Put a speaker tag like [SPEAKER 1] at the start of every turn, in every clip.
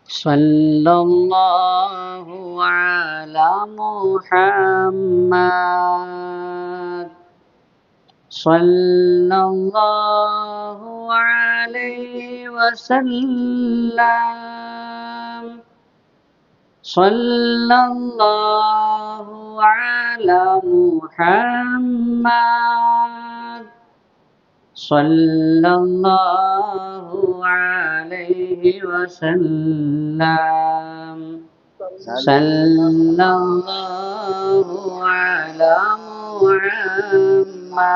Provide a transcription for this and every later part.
[SPEAKER 1] صلى الله على محمد صلى الله عليه وسلم صلى الله على محمد صلى الله عليه وسلم صلى الله على محمد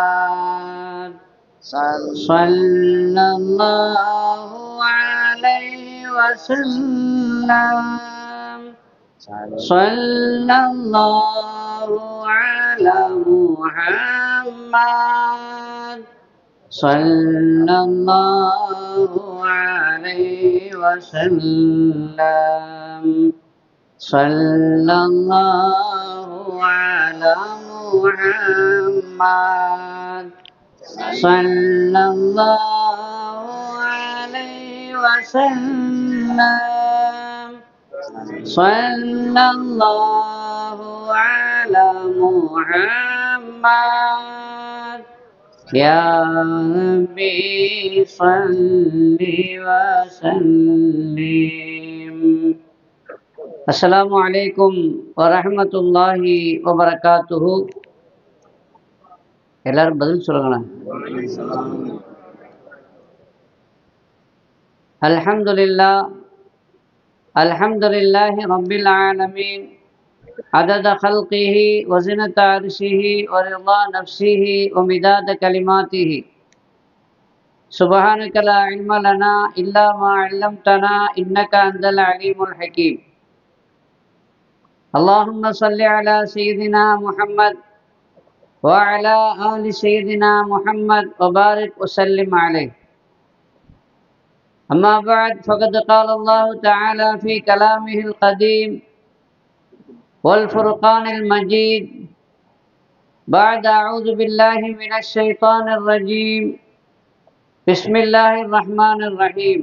[SPEAKER 1] صلى الله عليه وسلم صلى الله على محمد صلى الله عليه وسلم صلى الله على محمد صلى الله عليه وسلم صلى الله على محمد يا ربي صل وسلم. அஸ்ஸலாமு அலைக்கும் வரஹ்மத்துல்லாஹி வபரகாத்துஹு. எல்லாரும் பதில் சொல்லுங்களேன். அல்ஹம்துலில்லாஹ் அல்ஹம்துலில்லாஹி ரப்பில் ஆலமீன் عدد خلقه وزنة عرشه ورضا نفسه ومداد كلماته سبحانك لا علم لنا إلا ما علمتنا إنك أنت العليم الحكيم. اللهم صل على سيدنا محمد وعلى آل سيدنا محمد وبارك وسلم عليه. أما بعد فقد قال الله تعالى في كلامه القديم والفرقان المجيد بعد أعوذ بالله من الشيطان الرجيم بسم الله الرحمن الرحيم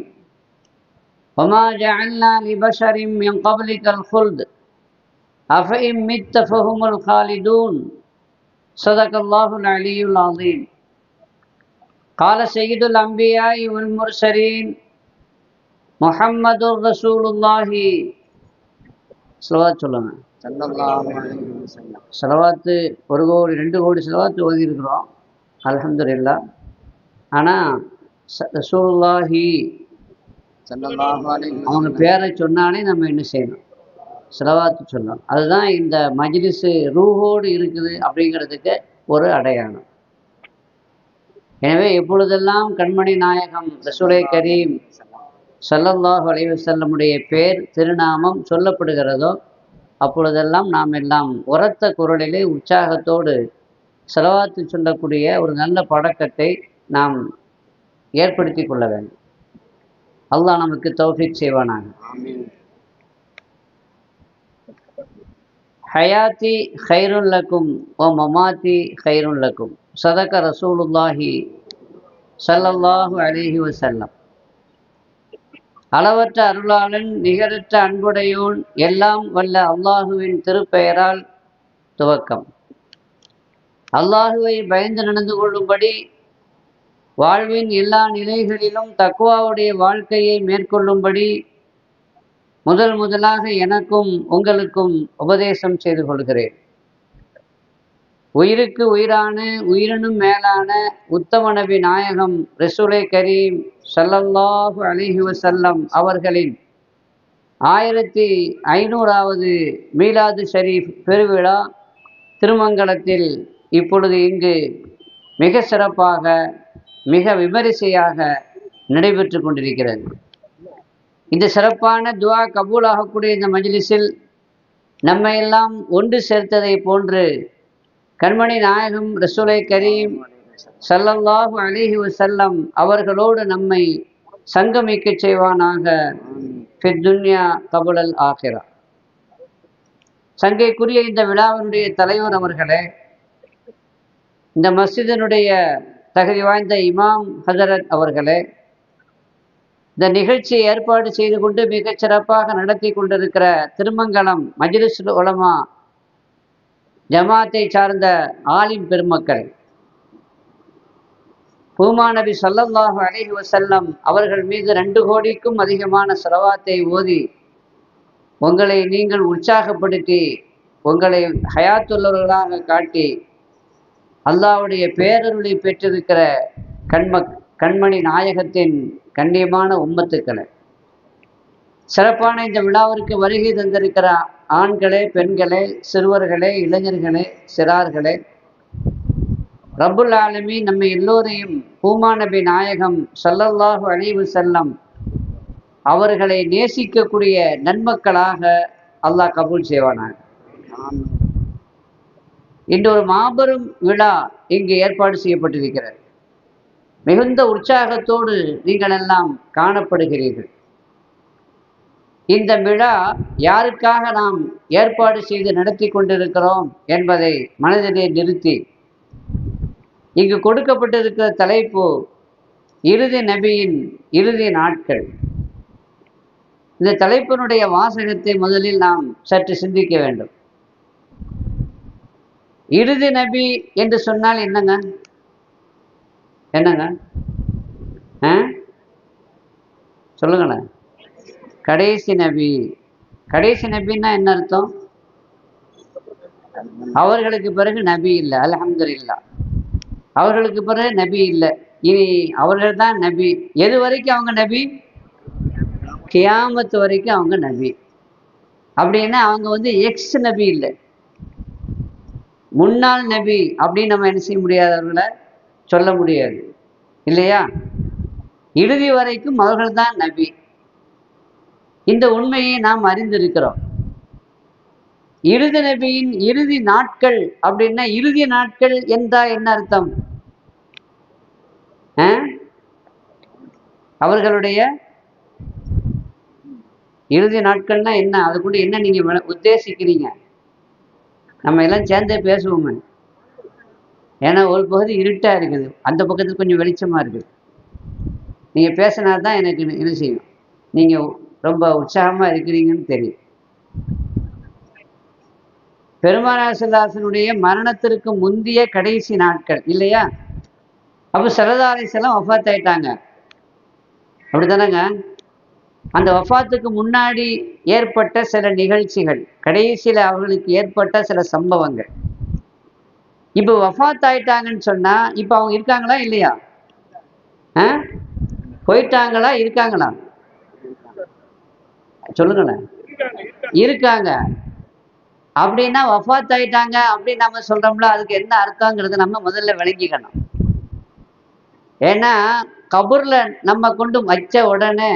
[SPEAKER 1] وما جعلنا لبشر من قبلك الخلد أفإن مت فهم الخالدون صدق الله العلي العظيم. قال سيد الأنبياء والمرسلين محمد رسول الله صلوات الله. செலவாத்து 1 கோடி 2 கோடி செலவாத்து ஓதியிருக்கிறோம் அல்ஹம்துலில்லாஹ். ஆனால் ரசூலுல்லாஹி அவங்க பேரை சொன்னாலே நம்ம என்ன செய்யணும்? செலவாத்து சொல்லணும். அதுதான் இந்த மஜ்லிஸு ரூஹோடு இருக்குது அப்படிங்கிறதுக்கு ஒரு அடையாளம். எனவே எப்பொழுதெல்லாம் கண்மணி நாயகம் ரசூலே கரீம் ஸல்லல்லாஹு அலைஹி வஸல்லமுடைய பேர் திருநாமம் சொல்லப்படுகிறதோ அப்பொழுதெல்லாம் நாம் எல்லாம் உரத்த குரலிலே உற்சாகத்தோடு செலவாத்து சொல்லக்கூடிய ஒரு நல்ல பழக்கத்தை நாம் ஏற்படுத்தி கொள்ள வேண்டும். அல்லாஹ் நமக்கு தௌஃபீக் செய்வானாக. ஹயாத்தி ஹைருன் லக்கும் வ மமாத்தி ஹைருன் லக்கும் சதக ரசூலுல்லாஹி ஸல்லல்லாஹு அலைஹி வஸல்லம். அளவற்ற அருளாளன் நிகரற்ற அன்புடையோன் எல்லாம் வல்ல அல்லாஹுவின் திருப்பெயரால் துவக்கம். அல்லாஹுவை பயந்து நடந்து கொள்ளும்படி வாழ்வின் எல்லா நிலைகளிலும் தக்வாவுடைய வாழ்க்கையை மேற்கொள்ளும்படி முதலாக எனக்கும் உங்களுக்கும் உபதேசம் செய்து கொள்கிறேன். உயிருக்கு உயிரான உயிரினும் மேலான உத்தம நபி நாயகம் ரசூலே கரீம் ஸல்லல்லாஹு அலைஹி வஸல்லம் அவர்களின் 1500வது மீலாது ஷரீஃப் பெருவிழா திருமங்கலத்தில் இப்பொழுது இங்கு மிக சிறப்பாக மிக விமரிசையாக நடைபெற்று கொண்டிருக்கிறது. இந்த சிறப்பான துஆ கபூலாகக்கூடிய இந்த மஜ்லிஸில் நம்மை எல்லாம் ஒன்று சேர்த்ததை போன்று கண்மணி நாயகம் ரசூலே கரீம் ஸல்லல்லாஹு அலைஹி வஸல்லம் அவர்களோடு நம்மை சங்கமிக்க செய்வானாக. ஃபித் துன்யா கபுலல் ஆகிரா. சங்கைக்குரிய இந்த விழாவினுடைய தலைவர் அவர்களே, இந்த மஸ்ஜிதினுடைய தகுதி வாய்ந்த இமாம் ஹஜரத் அவர்களே, இந்த நிகழ்ச்சியை ஏற்பாடு செய்து கொண்டு மிகச் சிறப்பாக நடத்தி கொண்டிருக்கிற திருமங்கலம் மஜ்லிஸ் உலமா ஜமாத்தை சார்ந்த ஆலிம் பெருமக்கள், பூமாநபி ஸல்லல்லாஹு அலைஹி வஸல்லம் அவர்கள் மீது 2 கோடிக்கும் அதிகமான ஸலவாத்தை ஓதி உங்களை நீங்கள் உற்சாகப்படுத்தி உங்களை ஹயாத்துள்ளவர்களாக காட்டி அல்லாஹ்வுடைய பேரருளை பெற்றிருக்கிற கண்மணி நாயகத்தின் கண்ணியமான உம்மத்துக்களை, சிறப்பான இந்த விழாவிற்கு வருகை தந்திருக்கிற ஆண்களே, பெண்களே, சிறுவர்களே, இளைஞர்களே, சிறார்களே, ரப்புல் ஆலமீன் நம்ம எல்லோரையும் பூமாநபி நாயகம் ஸல்லல்லாஹு அலைஹி வஸல்லம் அவர்களை நேசிக்கக்கூடிய நன்மக்களாக அல்லாஹ் கபூல் செய்வானாக. இன்று ஒரு மாபெரும் விழா இங்கு ஏற்பாடு செய்யப்பட்டிருக்கிறது. மிகுந்த உற்சாகத்தோடு நீங்கள் எல்லாம் காணப்படுகிறீர்கள். இந்த விழா யாருக்காக நாம் ஏற்பாடு செய்து நடத்தி கொண்டிருக்கிறோம் என்பதை மனதிலே நிறுத்தி, இங்கு கொடுக்கப்பட்டிருக்கிற தலைப்பு இறுதி நபியின் இறுதி நாட்கள். இந்த தலைப்பினுடைய வாசகத்தை முதலில் நாம் சற்று சிந்திக்க வேண்டும். இறுதி நபி என்று சொன்னால் என்னங்க? என்னங்க சொல்லுங்களேன். கடைசி நபி. கடைசி நபின்னா என்ன அர்த்தம்? அவர்களுக்கு பிறகு நபி இல்லை. அல்ஹம்துலில்லாஹ், அவர்களுக்கு பிறகு நபி இல்லை. இனி அவர்கள் தான் நபி. எது வரைக்கும் அவங்க நபி? கியாமத்து வரைக்கும் அவங்க நபி. அப்படின்னா அவங்க எக்ஸ் நபி இல்லை, முன்னாள் நபி அப்படின்னு நம்ம என்ன செய்ய முடியாது, அவர்களை சொல்ல முடியாது இல்லையா? இறுதி வரைக்கும் அவர்கள் தான் நபி. இந்த உண்மையை நாம் அறிந்திருக்கிறோம். இறுதி நபியின் இறுதி நாட்கள் அப்படின்னா, இறுதி நாட்கள் என்றால் என்ன அர்த்தம்? அவர்களுடைய இறுதி நாட்கள்னா என்ன? அதுக்குள்ள என்ன நீங்க உத்தேசிக்கிறீங்க? நம்ம எல்லாம் சேர்ந்தே பேசுவோமே. ஏன்னா ஒரு பகுதி இருட்டா இருக்குது, அந்த பக்கத்தில் கொஞ்சம் வெளிச்சமா இருக்குது. நீங்க பேசினா தான் எனக்கு என்ன செய்யும், நீங்க ரொம்ப உற்சாகமா இருக்கிறீங்கன்னு தெரியும். பெருமானார் ஸல்லல்லாஹு அலைஹி வஸல்லம் மரணத்திற்கு முந்திய கடைசி நாட்கள் இல்லையா? அப்போ ஸல்லல்லாஹு அலைஹி வஸல்லம் வஃபாத் ஆயிட்டாங்க, அப்படித்தானங்க? அந்த வஃபாத்துக்கு முன்னாடி ஏற்பட்ட சில நிகழ்ச்சிகள், கடைசியில் அவர்களுக்கு ஏற்பட்ட சில சம்பவங்கள். இப்போ வஃபாத் ஆயிட்டாங்கன்னு சொன்னா இப்போ அவங்க இருக்காங்களா இல்லையா? போயிட்டாங்களா இருக்காங்களா? சொல்லுங்களேன். இருக்காங்க. அப்படின்னா வஃபாத் ஆயிட்டாங்க அப்படின்னு நம்ம சொல்றோம்ல, அதுக்கு என்ன அர்த்தங்கிறது நம்ம முதல்ல விளங்கிக்கணும். ஏன்னா கபூர்ல நம்ம கொண்டு வச்ச உடனே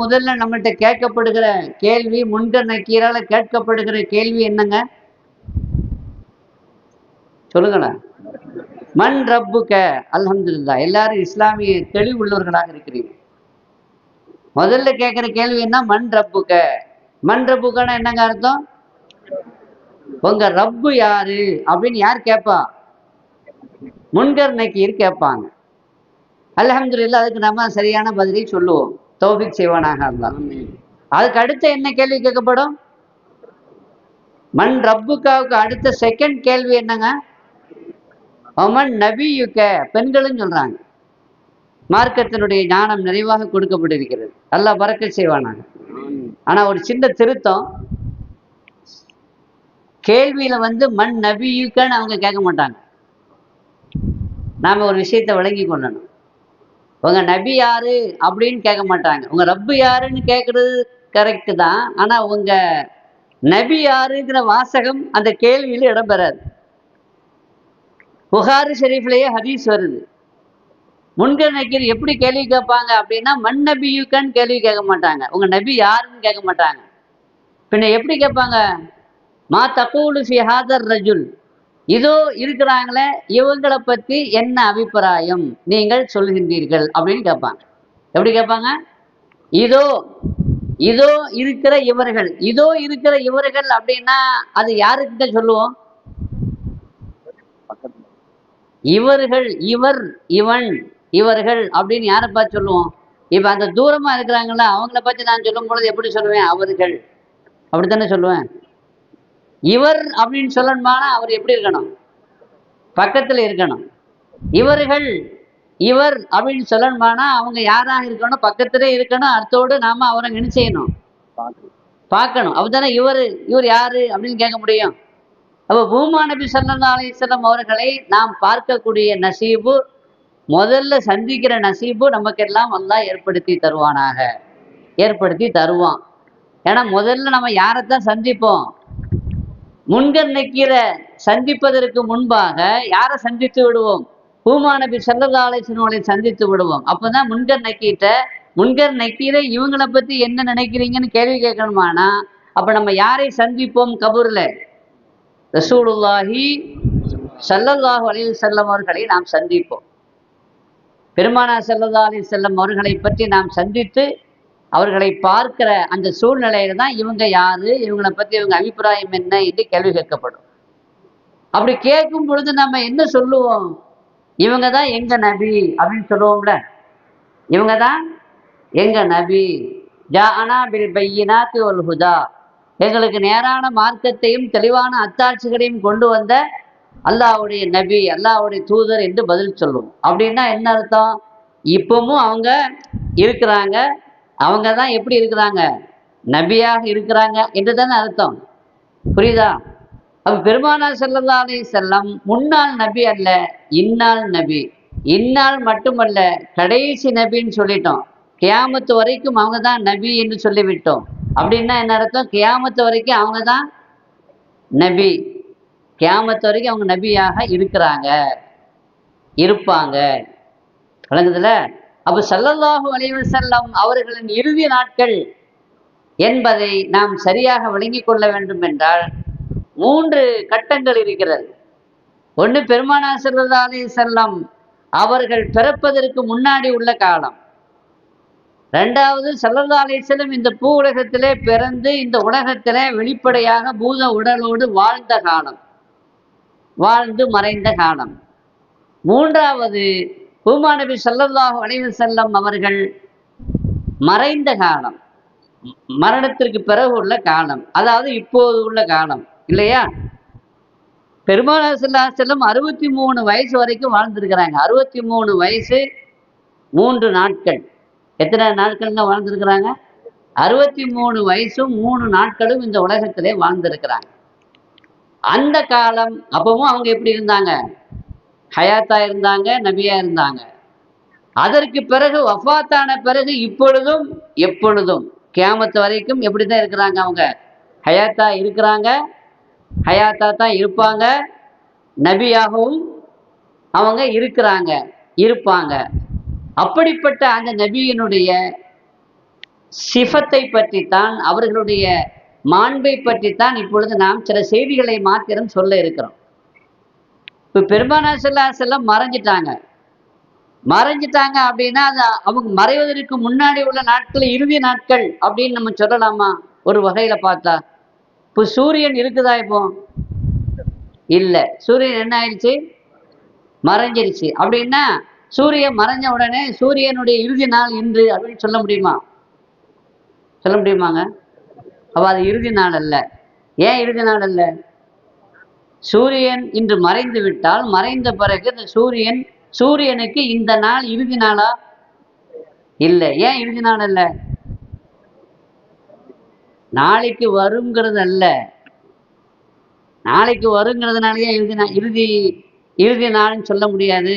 [SPEAKER 1] முதல்ல நம்மகிட்ட கேட்கப்படுகிற கேள்வி, முன்கர் நக்கீரால கேட்கப்படுகிற கேள்வி என்னங்க? சொல்லுங்களேன். மன் ரப்புக. அல்ஹம்துலில்லாஹ், எல்லாரும் இஸ்லாமிய தெளிவுள்ளவர்களாக இருக்கிறீங்க. முதல்ல கேட்கிற கேள்வி என்ன? மன் ரப்புக. மன் ரப்புகன்னா என்னங்க அர்த்தம்? உங்க ரப்பு யாரு அப்படின்னு யார் கேட்பா? முன்கர் நக்கீர் கேட்பாங்க. அல்ஹம்துலில்லாஹ், அதுக்கு நம்ம சரியான பதிலை சொல்லுவோம். தௌஃபீக் செய்வானாக அல்லாஹ். அதுக்கு அடுத்த என்ன கேள்வி கேட்கப்படும்? மன் ரப்புக்காவுக்கு அடுத்த செகண்ட் கேள்வி என்னங்க? ஒமன் நபியுக்க. பெண்களும் சொல்றாங்க. மார்க்கத்தினுடைய ஞானம் நிறைவாக கொடுக்கப்பட்டிருக்கிறது. அல்லாஹ் பரக்கத் செய்வானாங்க. ஆனா ஒரு சின்ன திருத்தம், கேள்வியில மன் நபியுக்கன்னு அவங்க கேட்க மாட்டாங்க. நாம ஒரு விஷயத்தை விளங்கி கொள்ளணும். உங்க நபி யாரு அப்படின்னு கேட்க மாட்டாங்க. உங்க ரப்பு யாருன்னு கேட்கறது கரெக்டு தான். ஆனா உங்க நபி யாருங்கிற வாசகம் அந்த கேள்வியில இடம்பெறாது. புகாரி ஷெரீஃப்லயே ஹதீஸ் வருது. முன்கர் நக்கீர் எப்படி கேள்வி கேட்பாங்க அப்படின்னா, மன் நபியுக்கன்னு கேள்வி கேட்க மாட்டாங்க, உங்க நபி யாருன்னு கேட்க மாட்டாங்க. பின்ன எப்படி கேட்பாங்க? மா தகூலு ஃபி ஹாதர் ரஜுல். இதோ இருக்கிறாங்களே, இவங்களை பத்தி என்ன அபிப்பிராயம் நீங்கள் சொல்கின்றீர்கள் அப்படின்னு கேட்பாங்க. எப்படி கேட்பாங்க? இதோ இதோ இருக்கிற இவர்கள். இதோ இருக்கிற இவர்கள் அப்படின்னா அது யாருக்கிட்ட சொல்லுவோம்? இவர்கள், இவர், இவன், இவர்கள் அப்படின்னு யாரை பார்த்து சொல்லுவோம்? இப்ப அந்த தூரமா இருக்கிறாங்களா அவங்கள பத்தி நான் சொல்லும் பொழுது எப்படி சொல்லுவேன்? அவர்கள், அப்படித்தானே சொல்லுவேன். இவர் அப்படின்னு சொல்லணுமானா அவர் எப்படி இருக்கணும்? பக்கத்துல இருக்கணும். இவர்கள், இவர் அப்படின்னு சொல்லணுமானா அவங்க யாராக இருக்கணும்? பக்கத்திலே இருக்கணும். அத்தோடு நாம அவரை என்ன செய்யணும்? பார்க்கணும். அப்பதானே இவர் யாரு அப்படின்னு கேட்க முடியும். அப்ப பூமா நபி ஸல்லல்லாஹு அலைஹி வஸல்லம் அவர்களை நாம் பார்க்கக்கூடிய நசீபு, முதல்ல சந்திக்கிற நசீபு நமக்கெல்லாம் அல்லாஹ் ஏற்படுத்தி தருவானாக, ஏற்படுத்தி தருவான். ஏன்னா முதல்ல நம்ம யாரைத்தான் சந்திப்போம்? முன்கர் நக்கீர சந்திப்பதற்கு முன்பாக யாரை சந்தித்து விடுவோம்? பூமா நபி ஸல்லல்லாஹு அலைஹி வஸல்லம் அவர்களை சந்தித்து விடுவோம். அப்பதான் முன்கர் நக்கீரை இவங்களை பத்தி என்ன நினைக்கிறீங்கன்னு கேள்வி கேட்கணுமானா, அப்ப நம்ம யாரை சந்திப்போம்? கபூர்ல ரசூலுல்லாஹி ஸல்லல்லாஹு அலைஹி வஸல்லம் அவர்களை நாம் சந்திப்போம். பெருமானார் ஸல்லல்லாஹு அலைஹி வஸல்லம் அவர்களை பற்றி நாம் சந்தித்து அவர்களை பார்க்கிற அந்த சூழ்நிலையில தான் இவங்க யாரு, இவங்களை பத்தி இவங்க அபிப்பிராயம் என்ன என்று கேள்வி கேட்கப்படும். அப்படி கேட்கும் பொழுது நம்ம என்ன சொல்லுவோம்? இவங்க தான் எங்க நபி அப்படின்னு சொல்லுவோம்ல. இவங்க தான் எங்க நபி. ஜாஅனா பில் பையினாத்தி வல் ஹுதா, எங்களுக்கு நேரான மார்க்கத்தையும் தெளிவான அத்தாட்சிகளையும் கொண்டு வந்த அல்லாஹ்வுடைய நபி, அல்லாஹ்வுடைய தூதர் என்று பதில் சொல்லுவோம். அப்படின்னா என்ன அர்த்தம்? இப்பவும் அவங்க இருக்கிறாங்க, அவங்க தான் எப்படி இருக்கிறாங்க? நபியாக இருக்கிறாங்க என்று தானே அர்த்தம். புரியுதா? அப்ப பெருமானார் ஸல்லல்லாஹு அலைஹி வஸல்லம் முன்னாள் நபி அல்ல, இந்நாள் நபி. இந்நாள் மட்டுமல்ல, கடைசி நபின்னு சொல்லிட்டோம். கியாமத்து வரைக்கும் அவங்க தான் நபி என்று சொல்லிவிட்டோம். அப்படின்னா என்ன அர்த்தம்? கியாமத்து வரைக்கும் அவங்க தான் நபி. கியாமத்து வரைக்கும் அவங்க நபியாக இருக்கிறாங்க, இருப்பாங்க. விளங்குதுல? அப்ப ஸல்லல்லாஹு அலைஹி வஸல்லம் அவர்களின் இறுதி நாட்கள் என்பதை நாம் சரியாக விளங்கிக் கொள்ள வேண்டும் என்றால் 3 கட்டங்கள் இருக்கிறது. ஒன்று, பெருமானார் ஸல்லல்லாஹு அலைஹி வஸல்லம் அவர்கள் பிறப்பதற்கு முன்னாடி உள்ள காலம். 2வது, ஸல்லல்லாஹு அலைஹி வஸல்லம் இந்த பூ உலகத்திலே பிறந்து இந்த உலகத்திலே வெளிப்படையாக பூத உடலோடு வாழ்ந்த காலம், வாழ்ந்து மறைந்த காலம். 3வது, பூமா நபி ஸல்லல்லாஹு அலைஹி வஸல்லம் அவர்கள் மறைந்த காலம், மரணத்திற்கு பிறகு உள்ள காலம், அதாவது இப்போது உள்ள காலம் இல்லையா? பெருமானார் ஸல்லல்லாஹு அலைஹி வஸல்லம் 63 வயசு வரைக்கும் வாழ்ந்திருக்கிறாங்க. 63 வயசு 3 நாட்கள். எத்தனை நாட்கள்ங்க வாழ்ந்திருக்கிறாங்க? 63 வயசும் 3 நாட்களும் இந்த உலகத்திலே வாழ்ந்திருக்கிறாங்க. அந்த காலம் அப்பவும் அவங்க எப்படி இருந்தாங்க? ஹயாத்தா இருந்தாங்க, நபியா இருந்தாங்க. அதற்கு பிறகு வஃபாத்தான பிறகு இப்பொழுதும் எப்பொழுதும் கியாமத்து வரைக்கும் எப்படிதான் இருக்கிறாங்க? அவங்க ஹயாத்தா இருக்கிறாங்க, ஹயாத்தா தான் இருப்பாங்க, நபியாகவும் அவங்க இருக்கிறாங்க, இருப்பாங்க. அப்படிப்பட்ட அந்த நபியினுடைய சிஃபத்தை பற்றித்தான், அவர்களுடைய மாண்பை பற்றித்தான் இப்பொழுது நாம் சில செய்திகளை மாத்திரம் சொல்ல இருக்கிறோம். இப்போ பெருமானார் ஸல்லல்லாஹு அலைஹி வஸல்லம் மறைஞ்சிட்டாங்க அப்படின்னா அது அவங்க மறைவதற்கு முன்னாடி உள்ள நாட்கள் இறுதி நாட்கள் அப்படின்னு நம்ம சொல்லலாமா? ஒரு வகையில பார்த்தா இப்போ சூரியன் இருக்குதா? இப்போ இல்லை. சூரியன் என்ன ஆயிடுச்சு? மறைஞ்சிருச்சு. அப்படின்னா சூரியன் மறைஞ்ச உடனே சூரியனுடைய இறுதி நாள் இன்று அப்படின்னு சொல்ல முடியுமா? சொல்ல முடியுமாங்க? அப்ப அது இறுதி நாள் அல்ல. ஏன் இறுதி நாள் அல்ல? சூரியன் இன்று மறைந்து விட்டால் மறைந்த பிறகு இந்த சூரியனுக்கு இந்த நாள் இறுதி நாளா? இல்லை. ஏன் இறுதி நாள் அல்ல? நாளைக்கு வருங்கிறது அல்ல. நாளைக்கு வருங்கிறதுனாலயே இறுதி நாள்னு சொல்ல முடியாது.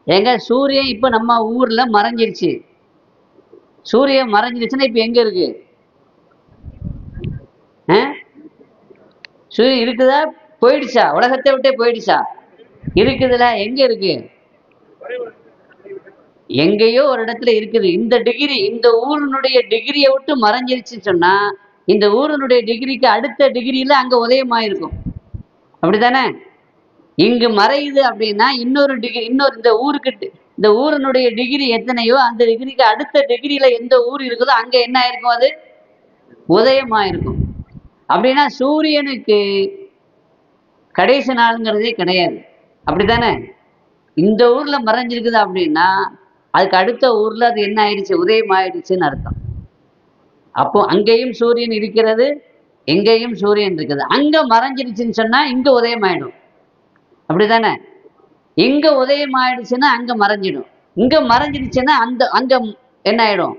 [SPEAKER 1] எங்க சூரியன் இப்ப நம்ம ஊர்ல மறைஞ்சிருச்சு. சூரியன் மறைஞ்சிருச்சுன்னா இப்ப எங்க இருக்கு? சூரியன் இருக்குதா? போயிடுச்சா? உலகத்தை விட்டே போயிடுச்சா? இருக்குதுல. எங்க இருக்கு? எங்கேயோ ஒரு இடத்துல இருக்குது. இந்த டிகிரி, இந்த ஊரினுடைய டிகிரியை விட்டு மறைஞ்சிருச்சுன்னு சொன்னா இந்த ஊரினுடைய டிகிரிக்கு அடுத்த டிகிரியில அங்க உதயமாயிருக்கும். அப்படித்தானே? இங்கு மறையுது அப்படின்னா இன்னொரு டிகிரி, இந்த ஊரினுடைய டிகிரி எத்தனையோ அந்த டிகிரிக்கு அடுத்த டிகிரியில எந்த ஊர் இருக்குதோ அங்க என்ன ஆயிருக்கும்? அது உதயமாயிருக்கும். அப்படின்னா சூரியனுக்கு கடைசி நாளுங்கிறதே கிடையாது. அப்படித்தானே? இந்த ஊர்ல மறைஞ்சிருக்குது அப்படின்னா அதுக்கு அடுத்த ஊர்ல அது என்ன ஆயிடுச்சு, உதயம் ஆயிடுச்சுன்னு அர்த்தம். அப்போ அங்கேயும் சூரியன் இருக்கிறது, எங்கேயும் சூரியன் இருக்குது. அங்க மறைஞ்சிருச்சுன்னு சொன்னா இங்க உதயம் ஆயிடும், அப்படிதானே? இங்க உதயம் ஆயிடுச்சுன்னா அங்க மறைஞ்சிடும், இங்க மறைஞ்சிடுச்சுன்னா அங்க என்ன ஆயிடும்,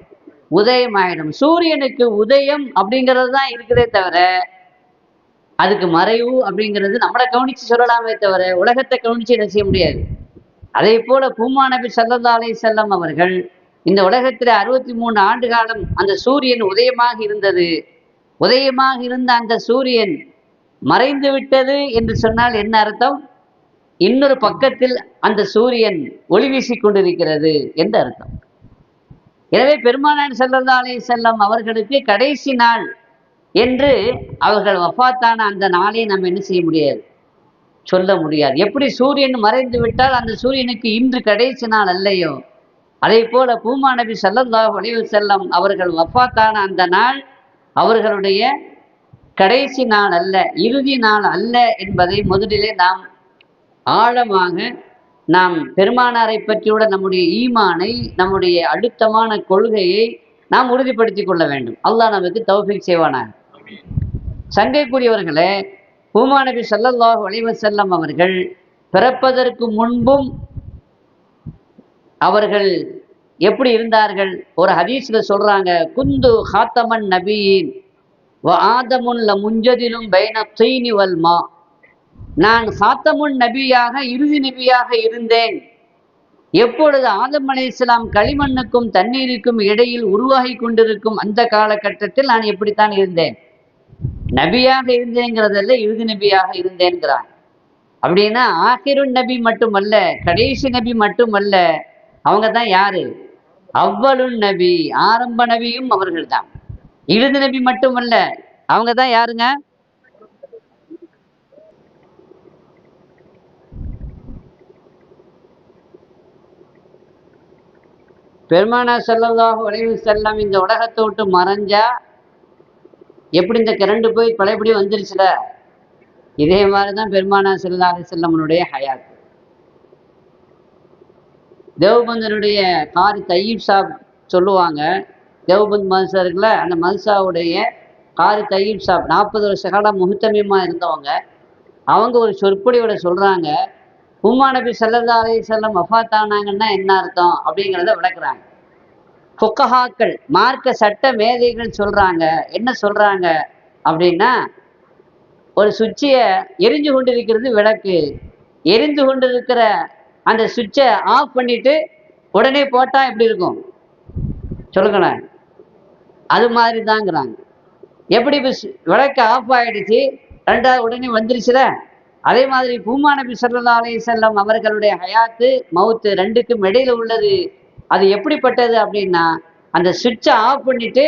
[SPEAKER 1] உதயம் ஆயிடும். சூரியனுக்கு உதயம் அப்படிங்கிறது தான் இருக்குதே தவிர அதுக்கு மறைவு அப்படிங்கிறது நம்மளை கவனிச்சு சொல்லலாமே தவிர உலகத்தை கவனிச்சு என்ன செய்ய முடியாது. அதே போல பூமா நபி ஸல்லல்லாஹு அலைஹி வஸல்லம் அவர்கள் இந்த உலகத்தில் 63 ஆண்டு காலம் அந்த சூரியன் உதயமாக இருந்தது. உதயமாக இருந்த அந்த சூரியன் மறைந்து விட்டது என்று சொன்னால் என்ன அர்த்தம், இன்னொரு பக்கத்தில் அந்த சூரியன் ஒளி வீசிக் கொண்டிருக்கிறது என்று அர்த்தம். எனவே பெருமானார் ஸல்லல்லாஹு அலைஹி வஸல்லம் அவர்களுக்கு கடைசி நாள் என்று அவர்கள் வஃபாத்தான அந்த நாளை நம்ம என்ன செய்ய முடியாது, சொல்ல முடியாது. எப்படி சூரியன் மறைந்து விட்டால் அந்த சூரியனுக்கு இன்று கடைசி நாள் அல்லையோ, அதே போல பூமா நபி ஸல்லல்லாஹு அலைஹி வஸல்லம் அவர்கள் வஃபாத்தான அந்த நாள் அவர்களுடைய கடைசி நாள் அல்ல, இறுதி நாள் அல்ல என்பதை முதலிலே நாம் ஆழமாக நாம் பெருமானாரை பற்றியோட நம்முடைய ஈமானை, நம்முடைய அழுத்தமான கொள்கையை நாம் உறுதிப்படுத்திக் கொள்ள வேண்டும். அல்லாஹ் நமக்கு தௌஃபீக் செய்வானாக. சங்கைக்குரியவர்களே, பூமா நபி ஸல்லல்லாஹு அலைஹி வஸல்லம் அவர்கள் பிறப்பதற்கு முன்பும் அவர்கள் எப்படி இருந்தார்கள்? ஒரு ஹதீஸ்ல சொல்றாங்க, குந்து ஹாத்தமன் நபியின் வ ஆதமுன் லமுன்ஜதிலும் பைன தீனி வல் மா. நான் ஹாத்தமுன் நபியாக, இறுதி நபியாக இருந்தேன். எப்பொழுது ஆதம் அலைஹிஸ்ஸலாம் களிமண்ணுக்கும் தண்ணீருக்கும் இடையில் உருவாகி கொண்டிருக்கும் அந்த காலகட்டத்தில் நான் எப்படித்தான் இருந்தேன். நபியாக இருந்தேங்கிறதல்ல, இறுதி நபியாக இருந்தேன்கிறான். அப்படின்னா ஆகிருன் நபி மட்டுமல்ல, கடைசி நபி மட்டுமல்ல, அவங்க தான் யாரு, அவ்வளுன் நபி, ஆரம்ப நபியும் அவர்கள் தான். இறுதி நபி மட்டுமல்ல, அவங்க தான் யாருங்க, பெருமானார் ஸல்லல்லாஹு அலைஹி வஸல்லம் இந்த உலகத்தை விட்டு மறைஞ்சா எப்படி இந்த கரண்டு போய் பழையபடி வந்துருச்சுல, இதே மாதிரிதான் பெருமானார் ஸல்லல்லாஹு அலைஹி வஸல்லமுடைய ஹயாத். தேவபந்தனுடைய காரி தையீப் சாப் சொல்லுவாங்க, தேவபந்த் மதரசா இருக்குல்ல, அந்த மதரசாவுடைய காரி தையீப் சாப் 40 வருஷ காலம் முஹ்தமீமா இருந்தவங்க. அவங்க ஒரு சொற்பொழியோட சொல்றாங்க, பூமா நபி ஸல்லல்லாஹு அலைஹி வஸல்லம் வஃபாத்தானாங்கன்னா என்ன அர்த்தம் அப்படிங்கிறத விளக்குறாங்க. ஃபுக்கஹாக்கள், மார்க்க சட்ட மேதைகள் சொல்றாங்க, என்ன சொல்றாங்க அப்படின்னா, ஒரு சுவிட்சை எரிஞ்சு கொண்டிருக்கிறது விளக்கு, எரிந்து கொண்டிருக்கிற அந்த சுவிட்சை ஆஃப் பண்ணிட்டு உடனே போட்டா எப்படி இருக்கும் சொல்லுங்களேன், அது மாதிரி தாங்கிறாங்க. எப்படி விளக்கு ஆஃப் ஆயிடுச்சு, ரெண்டாவது உடனே வந்துருச்சுல, அதே மாதிரி பூமா நபி ஸல்லல்லாஹு அலைஹி வஸல்லம் அவர்களுடைய ஹயாத்து மவுத்து ரெண்டுக்கும் இடையில உள்ளது. அது எப்படிப்பட்டது அப்படின்னா, அந்த சுவிட்சை ஆஃப் பண்ணிட்டு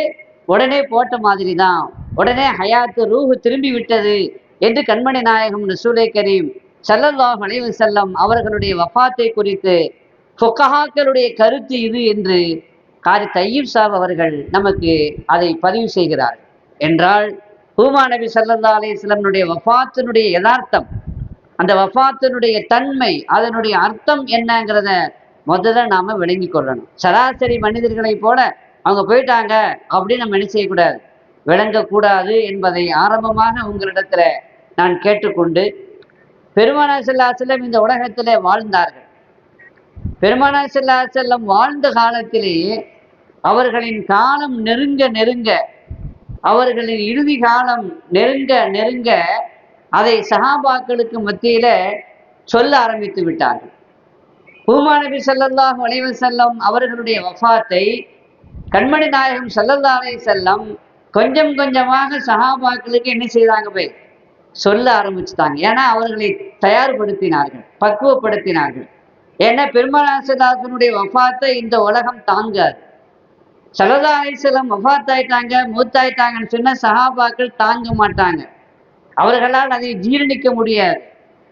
[SPEAKER 1] உடனே போட்ட மாதிரி தான், உடனே ஹயாத்து ரூஹு திரும்பி விட்டது என்று கண்மணி நாயகம் ரசூலே கரீம் ஸல்லல்லாஹு அலைஹி வஸல்லம் அவர்களுடைய வஃபாத்தை குறித்து ஃபுக்கஹாக்களுடைய கருத்து இது என்று காரி தையீப் சாப் அவர்கள் நமக்கு அதை பதிவு செய்கிறார்கள். என்றால் பூமா நபி ஸல்லல்லாஹு அலைஹி வஸல்லமுடைய வஃபாத்தினுடைய யதார்த்தம், அந்த வஃபாத்தினுடைய தன்மை, அதனுடைய அர்த்தம் என்னங்கிறத முதல்ல நாம விளங்கி கொள்ளணும். சராசரி மனிதர்களை போல அவங்க போயிட்டாங்க அப்படின்னு நம்ம என்ன செய்யக்கூடாது, விளங்கக்கூடாது என்பதை ஆரம்பமாக உங்களிடத்துல நான் கேட்டுக்கொண்டு, பெருமானார் ஸல்லல்லாஹு அலைஹி வஸல்லம் இந்த உலகத்திலே வாழ்ந்தார்கள். பெருமானார் ஸல்லல்லாஹு அலைஹி வஸல்லம் வாழ்ந்த காலத்திலேயே அவர்களின் காலம் நெருங்க நெருங்க, அவர்களின் இறுதி காலம் நெருங்க நெருங்க அதை சஹாபாக்களுக்கு மத்தியில சொல்ல ஆரம்பித்து விட்டார்கள். பூமா நபி ஸல்லல்லாஹு அலைஹி வஸல்லம் அவர்களுடைய வஃபாத்தை கண்மணி நாயகம் ஸல்லல்லாஹு அலைஹி வஸல்லம் கொஞ்சம் கொஞ்சமாக சஹாபாக்களுக்கு என்ன செய்தாங்க, போய் சொல்ல ஆரம்பிச்சுட்டாங்க. ஏன்னா அவர்களை தயார்படுத்தினார்கள், பக்குவப்படுத்தினார்கள். ஏன்னா பெருமானார் ஸல்லல்லாஹு அலைஹி வஸல்லம் வஃபாத்தை இந்த உலகம் தாங்காது. ஸல்லல்லாஹு அலைஹி வஸல்லம் வஃபாத் ஆயிட்டாங்க, மூத்தாயிட்டாங்கன்னு சொன்னா சஹாபாக்கள் தாங்க மாட்டாங்க, அவர்களால் அதை ஜீரணிக்க முடியாது.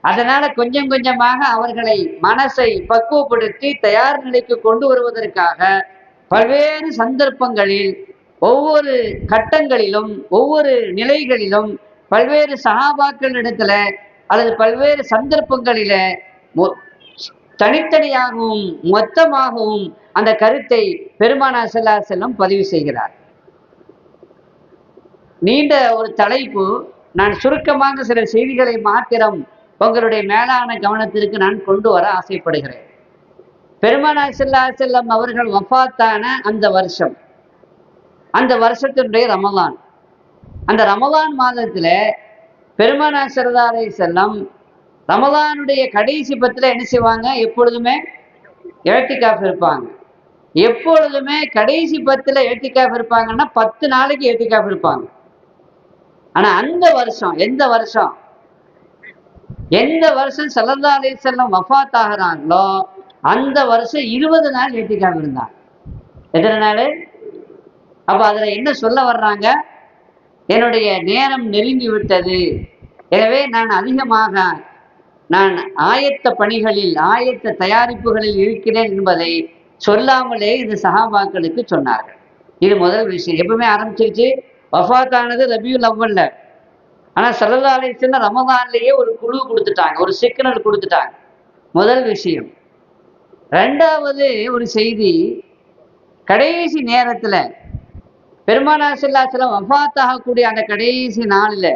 [SPEAKER 1] அதனால கொஞ்சம் கொஞ்சமாக அவர்களை மனசை பக்குவப்படுத்தி தயார் நிலைக்கு கொண்டு வருவதற்காக பல்வேறு சந்தர்ப்பங்களில், ஒவ்வொரு கட்டங்களிலும், ஒவ்வொரு நிலைகளிலும், பல்வேறு சஹாபாக்கள் இடத்துல அல்லது பல்வேறு சந்தர்ப்பங்களில தனித்தனியாகவும் மொத்தமாகவும் அந்த கருத்தை பெருமானார் ஸல்லல்லாஹு அலைஹி வஸல்லம் பதிவு செய்கிறார். நீண்ட ஒரு தலைப்பு. நான் சுருக்கமாக சில செய்திகளை மாத்திரம் உங்களுடைய மேலான கவனத்திற்கு நான் கொண்டு வர ஆசைப்படுகிறேன். பெருமானார் ஸல்லல்லாஹு அலைஹி வஸல்லம் அவர்கள் வஃபாத்தான அந்த வருஷம், அந்த வருஷத்தினுடைய ரமலான், அந்த ரமலான் மாதத்துல பெருமானார் ஸல்லல்லாஹு அலைஹி வஸல்லம் ரமலானுடைய கடைசி பத்துல என்ன செய்வாங்க? எப்பொழுதுமே இஅ்திகாஃப் இருப்பாங்க. எப்பொழுதுமே கடைசி பத்துல இஅ்திகாஃப் இருப்பாங்கன்னா 10 நாளைக்கு இஅ்திகாஃப் இருப்பாங்க. ஆனா அந்த வருஷம் எந்த வருஷம் ஸல்லல்லாஹு அலைஹி வஸல்லம் வஃபாத் ஆகிறாங்களோ அந்த வருஷம் 20 நாள் இஅ்திகாஃப் இருந்தாங்க. எத்தனை நாள்? அப்ப அதுல என்ன சொல்ல வர்றாங்க? என்னுடைய நேரம் நெருங்கி விட்டது, எனவே நான் அதிகமாக ஆயத்த பணிகளில் ஆயத்த தயாரிப்புகளில் இருக்கிறேன் என்பதை சொல்லாமலே இந்த சஹாபாக்களுக்கு சொன்னார்கள். இது முதல் விஷயம். எப்பவுமே ஆரம்பிச்சிருச்சு. வஃபாத்தானது ரபியுல் அவ்வல்ல. ஆனா ஸல்லல்லாஹு அலைஹி வஸல்லம் ரமதான்லயே ஒரு குழு கொடுத்துட்டாங்க, ஒரு சிக்னல் கொடுத்துட்டாங்க. முதல் விஷயம். ரெண்டாவது ஒரு செய்தி, கடைசி நேரத்துல பெருமானார் ஸல்லல்லாஹு அலைஹி வஸல்லம் வஃபாத் ஆகக்கூடிய அந்த கடைசி நாளில்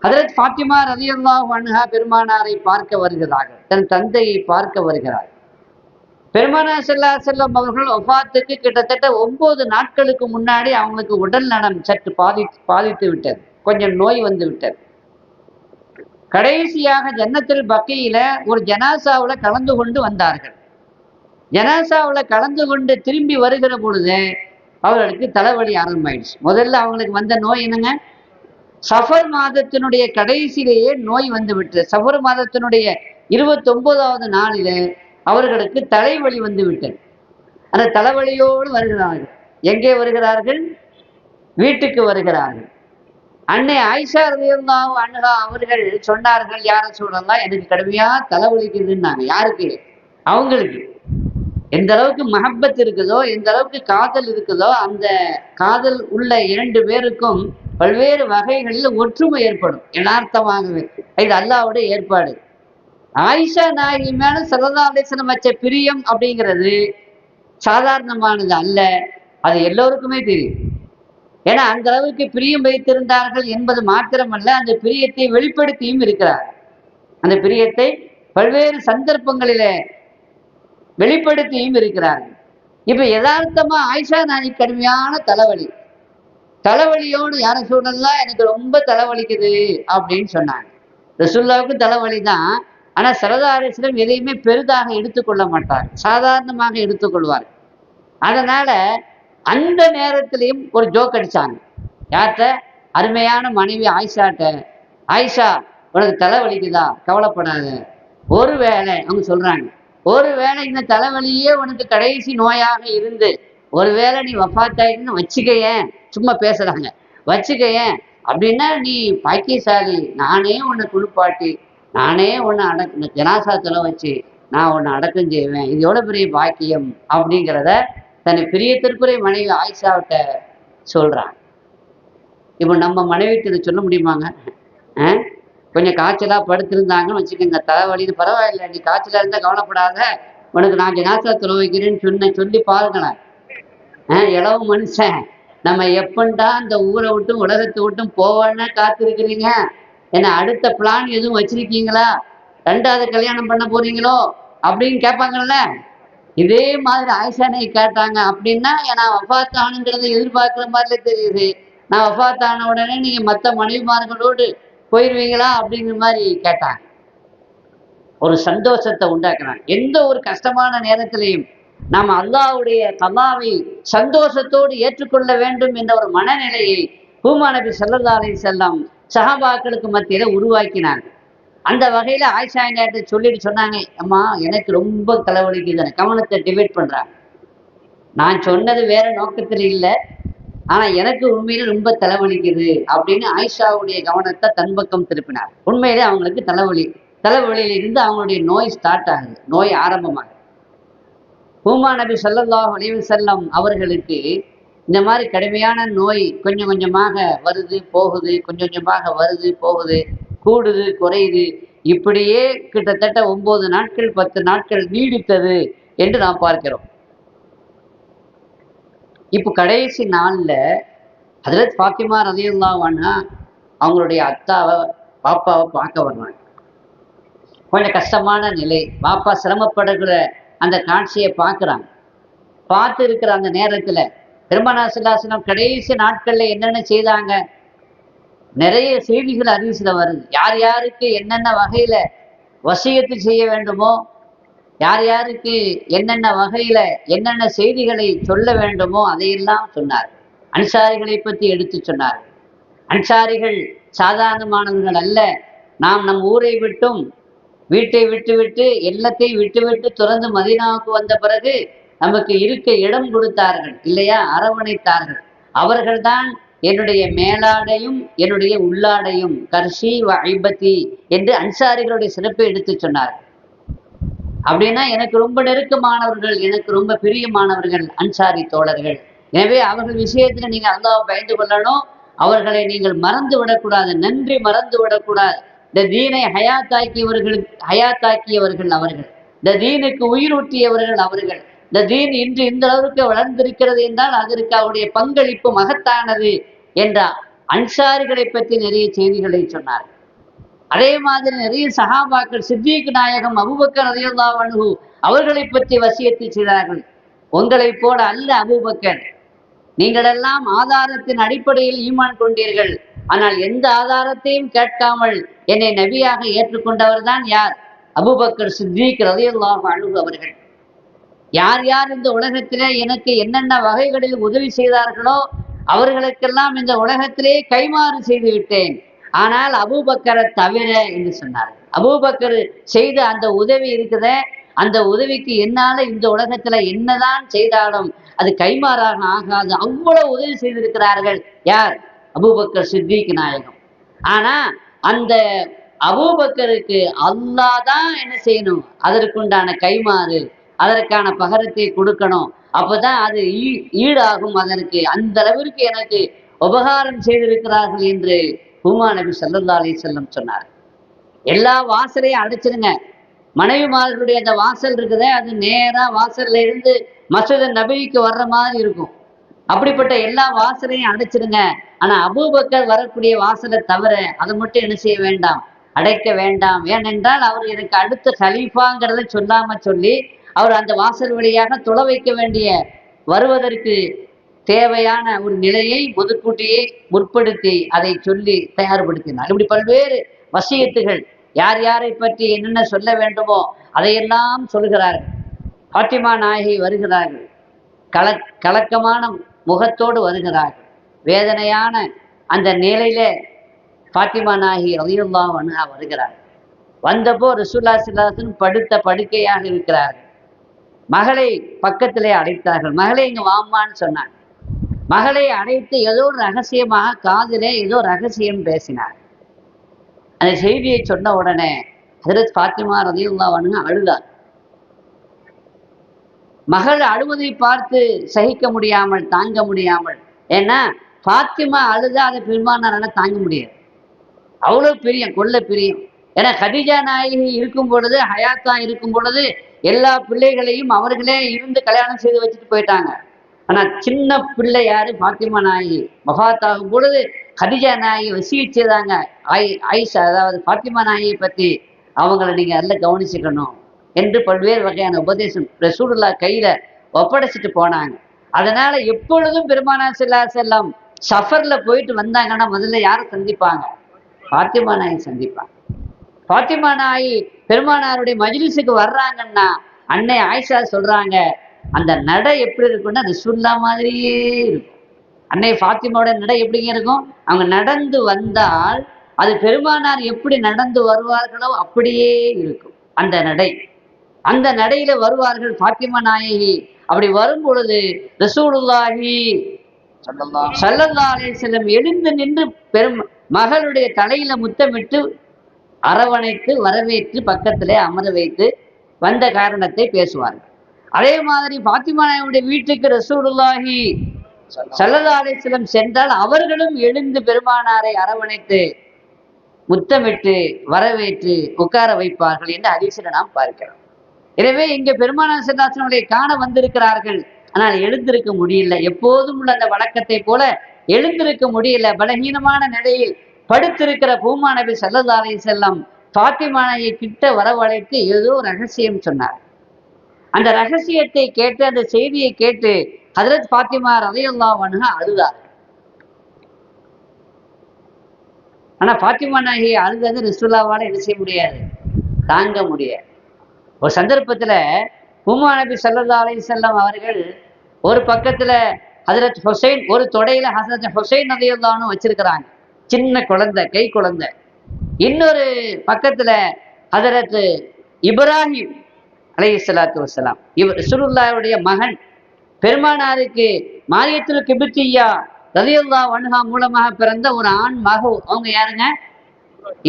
[SPEAKER 1] ஹஜ்ரத் ஃபாத்திமா ரலியல்லாஹு அன்ஹா பெருமானாரை பார்க்க வருகிறார்கள், தன் தந்தையை பார்க்க வருகிறார்கள். பெருமானார் ஸல்லல்லாஹு அலைஹி வஸல்லம் அவர்கள் வஃபாத்துக்கு கிட்டத்தட்ட 9 நாட்களுக்கு முன்னாடி அவங்களுக்கு உடல் நலம் சற்று பாதித்து விட்டது, கொஞ்சம் நோய் வந்து விட்டது. கடைசியாக ஜன்னத்துல் பக்கீல ஒரு ஜனாசாவுல கலந்து கொண்டு வந்தார்கள். ஜனாசாவுல கலந்து கொண்டு திரும்பி வருகிற பொழுது அவர்களுக்கு தலைவலி ஆரம்பமாயிடுச்சு. முதல்ல அவங்களுக்கு வந்த நோய் என்னங்க? சஃபர் மாதத்தினுடைய கடைசியிலேயே நோய் வந்து விட்டது. சஃபர் மாதத்தினுடைய 29வது நாளில அவர்களுக்கு தலைவலி வந்து விட்டது. அந்த தலைவலியோடு வருகிறார்கள். எங்கே வருகிறார்கள்? வீட்டுக்கு வருகிறார்கள். அன்னை ஆயிஷா ரலியல்லாஹு அன்ஹா அவர்கள் சொன்னார்கள், யார சொல்லலாம், எனக்கு கடுமையா தலைவலிக்குதுன்னாங்க. யாருக்கு? அவங்களுக்கு. எந்த அளவுக்கு மஹப்பத் இருக்குதோ, எந்த அளவுக்கு காதல் இருக்குதோ, அந்த காதல் உள்ள 2 பேருக்கும் பல்வேறு வகைகளில் ஒற்றுமை ஏற்படும் யதார்த்தமாகவே. இது அல்லாஹ்வுடைய ஏற்பாடு. ஆயிஷா நாயகி மேல ஸல்லல்லாஹு அலைஹி வஸல்லம் வச்ச பிரியம் அப்படிங்கிறது சாதாரணமானது அல்ல. அது எல்லோருக்குமே தெரியும். ஏன்னா அந்த அளவுக்கு பிரியம் வைத்திருந்தார்கள் என்பது மாத்திரமல்ல, அந்த பிரியத்தை வெளிப்படுத்தியும் இருக்கிறார். அந்த பிரியத்தை பல்வேறு சந்தர்ப்பங்களிலே வெளிப்படுத்தியும் இருக்கிறார்கள். இப்ப யதார்த்தமா ஆயிஷா நாயகி கடுமையான தலைவலியோடு யார சொல்லலாம், எனக்கு ரொம்ப தலைவலிக்குது அப்படின்னு சொன்னாங்க. ரசூலுல்லாஹ்வுக்கு தலைவலி தான். ஆனா ஸல்லல்லாஹு அலைஹி வஸல்லம் எதையுமே பெரிதாக எடுத்துக்கொள்ள மாட்டார், சாதாரணமாக எடுத்துக்கொள்வார். அதனால அந்த நேரத்திலையும் ஒரு ஜோக் அடிச்சாங்க. யார்கிட்ட? அருமையான மனைவி ஆயிஷாட்ட. ஆயிஷா, உனக்கு தலைவலிக்குதா? கவலைப்படாத. ஒருவேளை அவங்க சொல்றாங்க, ஒருவேளை இந்த தலைவலியே உனக்கு கடைசி நோயாக இருந்து ஒருவேளை நீ வஃபாத்தாயின்னு வச்சுக்கையேன், சும்மா பேசுறாங்க, வச்சுக்கையேன் அப்படின்னா நீ பாக்கியசாலி, நானே உன்னை குளிப்பாட்டி நானே உன்னை ஜனாசாத்துல வச்சு நான் உன்னை அடக்கம் செய்வேன், இது எவ்வளவு பெரிய பாக்கியம் அப்படிங்கிறத தன்னை பிரியத்திற்குரிய மனைவி ஆயிஷாவிட்ட சொல்றான். இப்போ நம்ம மனைவிட்டு இதை சொல்ல முடியுமாங்க? கொஞ்சம் காய்ச்சலா படுத்திருந்தாங்கன்னு வச்சுக்கோங்க, தலைவலின்னு, பரவாயில்லை நீ காய்ச்சலா இருந்தா கவலைப்படாத, உனக்கு நான் ஜனாசாத்துல வைக்கிறேன்னு சொல்லி பாருங்களேன். இளவு மனுஷன், நம்ம எப்பண்டா இந்த ஊரை விட்டும் உலகத்தை விட்டும் போவான்னு காத்திருக்கிறீங்க? என்ன அடுத்த பிளான் எதுவும் வச்சிருக்கீங்களா? 2வது கல்யாணம் பண்ண போறீங்களோ அப்படின்னு கேட்பாங்கல்ல. இதே மாதிரி ஆயிஷானை கேட்டாங்க. அப்படின்னா நான் வஃபாத் ஆனுங்கிறத எதிர்பார்க்கிற மாதிரிலே தெரியுது. நான் வஃபாத் ஆன உடனே நீங்க மற்ற மனைவிமார்களோடு போயிடுவீங்களா அப்படிங்கிற மாதிரி கேட்டாங்க. ஒரு சந்தோஷத்தை உண்டாக்குறாங்க. எந்த ஒரு கஷ்டமான நேரத்திலையும் நாம் அல்லாஹ்வுடைய கலாவை சந்தோஷத்தோடு ஏற்றுக்கொள்ள வேண்டும் என்ற ஒரு மனநிலையை பூமா நபி ஸல்லல்லாஹு அலைஹி வஸல்லம் சஹாபாக்களுக்கு மத்தியில உருவாக்கினாங்க. அந்த வகையில ஆயிஷா என்கிட்ட சொல்லிட்டு சொன்னாங்க, அம்மா எனக்கு ரொம்ப தலைவலிக்குது. கவனத்தை டிவைட் பண்றாங்க. நான் சொன்னது வேற நோக்கத்தில் இல்லை, ஆனா எனக்கு உண்மையில ரொம்ப தலைவலிக்குது அப்படின்னு ஆயிஷாவுடைய கவனத்தை தன் பக்கம் திருப்பினார். உண்மையிலே அவங்களுக்கு தலைவலியில இருந்து அவங்களுடைய நோய் ஸ்டார்ட் ஆகுது, நோய் ஆரம்பமாகுது. பூமா நபி ஸல்லல்லாஹு அலைஹி வஸல்லம் அவர்களுக்கு இந்த மாதிரி கடுமையான நோய் கொஞ்சம் கொஞ்சமாக வருது போகுது, கொஞ்சம் கொஞ்சமாக வருது போகுது, கூடுது குறையுது. இப்படியே கிட்டத்தட்ட 9 நாட்கள் 10 நாட்கள் நீடித்தது என்று நாம் பார்க்கிறோம். இப்போ கடைசி நாள்ல ஹஜ்ரத் ஃபாத்திமா ரலியல்லாஹு அன்ஹா அவங்களுடைய பாப்பாவை பார்க்க வர்றாங்க. கொஞ்சம் கஷ்டமான நிலை, பாப்பா சிரமப்படுகிற அந்த காட்சியை பார்க்குறாங்க. பார்த்து இருக்கிற அந்த நேரத்தில் பெருமானார் ஸல்லல்லாஹு அலைஹி வஸல்லம் கடைசி நாட்கள்ல என்னென்ன செய்தாங்க, நிறைய செய்திகள் ஹதீஸ்ல வருது. யார் யாருக்கு என்னென்ன வகையில வசியத்து செய்ய வேண்டுமோ, யார் யாருக்கு என்னென்ன வகையில என்னென்ன செய்திகளை சொல்ல வேண்டுமோ அதையெல்லாம் சொன்னார். அன்சாரிகளை பற்றி எடுத்து சொன்னார். அன்சாரிகள் சாதாரணமானவர்கள் அல்ல. நாம் நம் ஊரை விட்டும் வீட்டை விட்டுவிட்டு எல்லாத்தையும் விட்டுவிட்டு துறந்து மதீனாவுக்கு வந்த பிறகு நமக்கு இருக்க இடம் கொடுத்தார்கள் இல்லையா, அரவணைத்தார்கள். அவர்கள்தான் என்னுடைய மேலாடையும் என்னுடைய உள்ளாடையும் கர்ஷி வைபத்தி என்று அன்சாரிகளுடைய சிறப்பை எடுத்து சொன்னார்கள். அப்படின்னா எனக்கு ரொம்ப நெருக்கமானவர்கள், எனக்கு ரொம்ப பிரியமானவர்கள் அன்சாரி தோழர்கள். எனவே அவர்கள் விஷயத்துல நீங்க அல்லாஹ்வை பயந்து கொள்ளணும். அவர்களை நீங்கள் மறந்து விடக்கூடாது, நன்றி மறந்து விடக்கூடாது. இந்த தீனை ஹயாத்தாக்கியவர்கள் அவர்கள், இந்த தீனுக்கு உயிரூட்டியவர்கள் அவர்கள். இந்த தீன் இன்று இந்த அளவுக்கு வளர்ந்திருக்கிறது என்றால் அதற்கு அவருடைய பங்களிப்பு மகத்தானது என்ற அன்சாரிகளை பற்றி நிறைய செய்திகளை சொன்னார். அதே மாதிரி நிறைய சஹாபாக்கள், சித்திக் நாயகம் அபூபக்கர் ரலியல்லாஹு அன்ஹு அவர்களை பற்றி வசியத்து செய்தார்கள். உங்களைப் போல அல்ல அபூபக்கர், நீங்களெல்லாம் ஆதாரத்தின் அடிப்படையில் ஈமான் கொண்டீர்கள். ஆனால் எந்த ஆதாரத்தையும் கேட்காமல் என்னை நபியாக ஏற்றுக்கொண்டவர் தான் யார்? அபூபக்கர் சித்திக் ரலியல்லாஹு அன்ஹு அவர்கள். யார் யார் இந்த உலகத்திலே எனக்கு என்னென்ன வகைகளில் உதவி செய்தார்களோ அவர்களுக்கெல்லாம் இந்த உலகத்திலே கைமாறு செய்து விட்டேன், ஆனால் அபூபக்கரை தவிர என்று சொன்னார். அபூபக்கர் செய்த அந்த உதவி இருக்குத, அந்த உதவிக்கு என்னால இந்த உலகத்துல என்னதான் செய்தாலும் அது கைமாறாக ஆகாது. அவ்வளவு உதவி செய்திருக்கிறார்கள். யார்? அபூபக்கர் சித்திக் நாயகம். ஆனா அந்த அபூபக்கருக்கு அல்லாஹ் தான் என்ன செய்யணும், அதற்குண்டான கைமாறு, அதற்கான பகரத்தை கொடுக்கணும். அப்பதான் அது ஈடாகும். அதற்கு அந்த அளவிற்கு எனக்கு உபகாரம் செய்திருக்கிறார்கள் என்று ஹுமா நபி ஸல்லல்லாஹு அலைஹி வஸல்லம் சொன்னார். எல்லா வாசலையும் அடைச்சிருங்க. மனைவிமார்களுடைய அந்த வாசல் இருக்குதே, அது நேரா வாசல்ல இருந்து மஸ்ஜித் நபிக்கு வர்ற மாதிரி இருக்கும். அப்படிப்பட்ட எல்லா வாசலையும் அடைச்சிருங்க. ஆனா அபூபக்கர் வரக்கூடிய வாசலை தவிர அதை மட்டும் என்ன செய்ய வேண்டாம், அடைக்க வேண்டாம். ஏனென்றால் அவர் எனக்கு அடுத்த கலீஃபாங்கிறத சொல்லாம சொல்லி அவர் அந்த வாசல் வழியாக தொலை வைக்க வேண்டிய வருவதற்கு தேவையான ஒரு நிலையை முதுக்கூட்டியே முற்படுத்தி அதை சொல்லி தயார்படுத்தினார். இப்படி பல்வேறு வசியத்துகள், யார் யாரை பற்றி என்னென்ன சொல்ல வேண்டுமோ அதையெல்லாம் சொல்கிறார்கள். ஃபாத்திமா நாயகி வருகிறார்கள், கலக்கமான முகத்தோடு வருகிறார்கள். வேதனையான அந்த நிலையில ஃபாத்திமா நாயகி ரலியல்லாஹு அன்ஹா வருகிறார்கள். வந்தப்போ ரசூலுல்லாஹி ஸல்லல்லாஹு அலைஹி வஸல்லம் படுத்த படுக்கையாக இருக்கிறார்கள். மகளை பக்கத்திலே அழைத்தார்கள். மகளை இங்க வாம்மான்னு சொன்னாங்க. மகளை அழைத்து ஏதோ ஒரு ரகசியமாக காதிலே ஏதோ ரகசியம் பேசினார். அந்த செய்தியை சொன்ன உடனே ஹஜ்ரத் ஃபாத்திமா ரலியல்லாஹு அன்ஹா அழுதார். மகள் அழுவதை பார்த்து சகிக்க முடியாமல், தாங்க முடியாமல், ஏன்னா ஃபாத்திமா அழுதா அதை பெருமானாரால தாங்க முடியாது. அவ்வளவு பிரியம், கொள்ள பிரியம். ஏன்னா கதீஜா நாயகி இருக்கும் பொழுது, ஹயாத்தா இருக்கும் பொழுது எல்லா பிள்ளைகளையும் அவர்களே இருந்து கல்யாணம் செய்து வச்சுட்டு போயிட்டாங்க. ஆனா சின்ன பிள்ளை யாரு? ஃபாத்திமா நாயகி. வஃபாத்தாகும் பொழுது கதீஜா நாயகி வசியத் செய்தாங்க. ஆயிஷா, அதாவது ஃபாத்திமா நாயகியை பற்றி அவங்களை நீங்க எல்லாம் கவனிச்சுக்கணும் என்று பல்வேறு வகையான உபதேசம் ரசூலுல்லாஹ் கையில ஒப்படைச்சிட்டு போனாங்க. அதனால எப்பொழுதும் பெருமானார் ஸல்லல்லாஹு அலைஹி வஸல்லம் சஃபர்ல போயிட்டு வந்தாங்கன்னா முதல்ல யாரை சந்திப்பாங்க? ஃபாத்திமா நாயகி சந்திப்பாங்க. ஃபாத்திமா நாயகி பெருமானாருடைய மஜ்லிஸுக்கு வர்றாங்கன்னா அன்னை ஆயிஷா சொல்றாங்க, அந்த நடை எப்படி இருக்குன்னா ரசூலுல்லாஹ் மாதிரியே இருக்கும். அன்னை ஃபாத்திமாவோட நடை எப்படிங்க இருக்கும்? அவங்க நடந்து வந்தால் அது பெருமானார் எப்படி நடந்து வருவார்களோ அப்படியே இருக்கும் அந்த நடை. அந்த நடையில வருவார்கள் ஃபாத்திமா நாயகி. அப்படி வரும் பொழுது ரசூலுல்லாஹி ஸல்லல்லாஹு அலைஹி வஸல்லம் எழுந்து நின்று மகளுடைய தலையில முத்தமிட்டு அரவணைத்து வரவேற்று பக்கத்திலே அமர வைத்து வந்த காரணத்தை பேசுவார்கள். அதே மாதிரி ஃபாத்திமா நாயகியுடைய வீட்டுக்கு ரசூலுல்லாஹி ஸல்லல்லாஹு அலைஹி வஸல்லம் சென்றால் அவர்களும் எழுந்து பெருமானாரை அரவணைத்து முத்தமிட்டு வரவேற்று உட்கார வைப்பார்கள் என்று ஹதீஸில் நாம் பார்க்கிறோம். எனவே இங்க பெருமானார் ஸல்லல்லாஹு அலைஹி வஸல்லம் காண வந்திருக்கிறார்கள், ஆனால் எழுந்திருக்க முடியல. எப்போதும் உள்ள அந்த வழக்கத்தை போல எழுந்திருக்க முடியல. பலகீனமான நிலையில் படுத்திருக்கிற பூமா நபி ஸல்லல்லாஹு அலைஹி வஸல்லம் ஃபாத்திமா நாயை கிட்ட வரவழைத்து ஏதோ ரகசியம் சொன்னார். அந்த ரகசியத்தை கேட்டு, அந்த செய்தியை கேட்டு ஹஜ்ரத் ஃபாத்திமா ரலியல்லாஹு அன்ஹா அழுதார். ஆனா ஃபாத்திமா நாயகி அழுதது ரசூலுல்லாஹ்வால என்ன செய்ய முடியாது, தாங்க முடியாது. ஒரு சந்தர்ப்பத்துல பூமா நபி ஸல்லல்லாஹு அலைஹி வஸல்லம் அவர்கள் ஒரு பக்கத்துல ஹஜ்ரத் ஹுசைன், ஒரு தொடையில ஹஜ்ரத் ஹுசைன் ரலியல்லாஹு அன்ஹு வச்சிருக்கிறாங்க, சின்ன குழந்தை, கை குழந்தை. இன்னொரு பக்கத்துல ஹஜ்ரத் இப்ராஹிம் அலைஹிஸ்ஸலாத்து வஸ்ஸலாம், ரசூலுல்லாஹ்வுடைய மகன், பெருமானாருக்கு மாரியத்துல் கிப்திய்யா ரலியல்லாஹு அன்ஹா மூலமாக பிறந்த ஒரு ஆண் மகவு. அவங்க யாருங்க?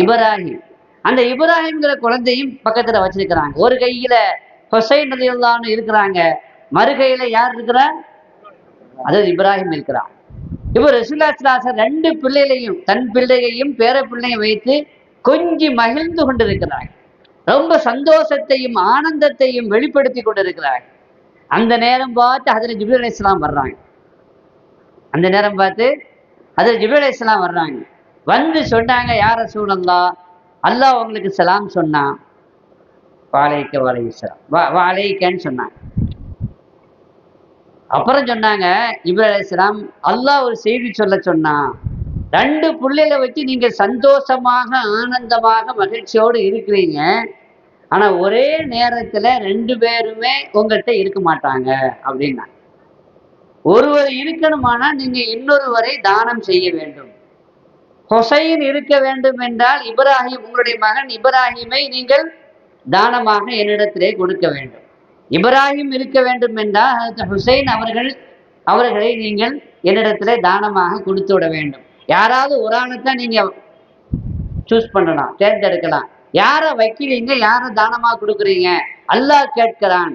[SPEAKER 1] இப்ராஹிம். அந்த இப்ராஹிம்ங்கிற குழந்தையும் பக்கத்துல வச்சிருக்கிறாங்க. ஒரு கையில ஹுசைன் ரலியல்லாஹு அன்ஹு இருக்கிறாங்க, மறுகையில யார் இருக்கிறா? அதாவது இப்ராஹிம் இருக்கிறார். இப்போ ரசூலுல்லாஹி ஸல்லல்லாஹு அலைஹி வஸல்லம் ரெண்டு பிள்ளைகளையும், தன் பிள்ளையையும் பேர பிள்ளையும் வைத்து கொஞ்சி மகிழ்ந்து கொண்டிருக்கிறார். ரொம்ப சந்தோஷத்தையும் ஆனந்தத்தையும் வெளிப்படுத்தி கொண்டிருக்கிறார். அந்த நேரம் பார்த்து ஹஜ்ரத் ஜிப்ரீல் அலைஹிஸ்ஸலாம் வர்றாங்க. அந்த நேரம் பார்த்து ஹஜ்ரத் ஜிப்ரீல் அலைஹிஸ்ஸலாம் வர்றாங்க. வந்து சொன்னாங்க, யா ரசூலல்லாஹ், அல்லாஹ் உங்களுக்கு சலாம் சொன்னான். வாலைக்க வலைஹிஸ்ஸலாம், வாலைக்கன்னு சொன்னாங்க. அப்புறம் சொன்னாங்க ஜிப்ரீல் அலைஹிஸ்ஸலாம், அல்லாஹ் ஒரு செய்தி சொல்ல சொன்னான். ரெண்டு பிள்ளைகளை வச்சு நீங்க சந்தோஷமாக ஆனந்தமாக மகிழ்ச்சியோடு இருக்கிறீங்க, ஆனா ஒரே நேரத்துல ரெண்டு பேருமே உங்கள்கிட்ட இருக்க மாட்டாங்க அப்படின்னா. ஒருவர் இருக்கணுமானா நீங்க இன்னொருவரை தானம் செய்ய வேண்டும். ஹுசைன் இருக்க வேண்டும் என்றால் இப்ராஹிம், உங்களுடைய மகன் இப்ராஹிமை நீங்கள் தானமாக என்னிடத்திலே கொடுக்க வேண்டும். இப்ராஹிம் இருக்க வேண்டும் என்றால் ஹுசைன் அவர்களை நீங்கள் என்னிடத்திலே தானமாக கொடுத்து விட வேண்டும். யாராவது ஒரு ஆணைத்தான் நீங்க சூஸ் பண்ணலாம், தேர்ந்தெடுக்கலாம். யாரை வைக்கிறீங்க, யாரை தானமாக கொடுக்குறீங்க, அல்லாஹ் கேட்கிறான்.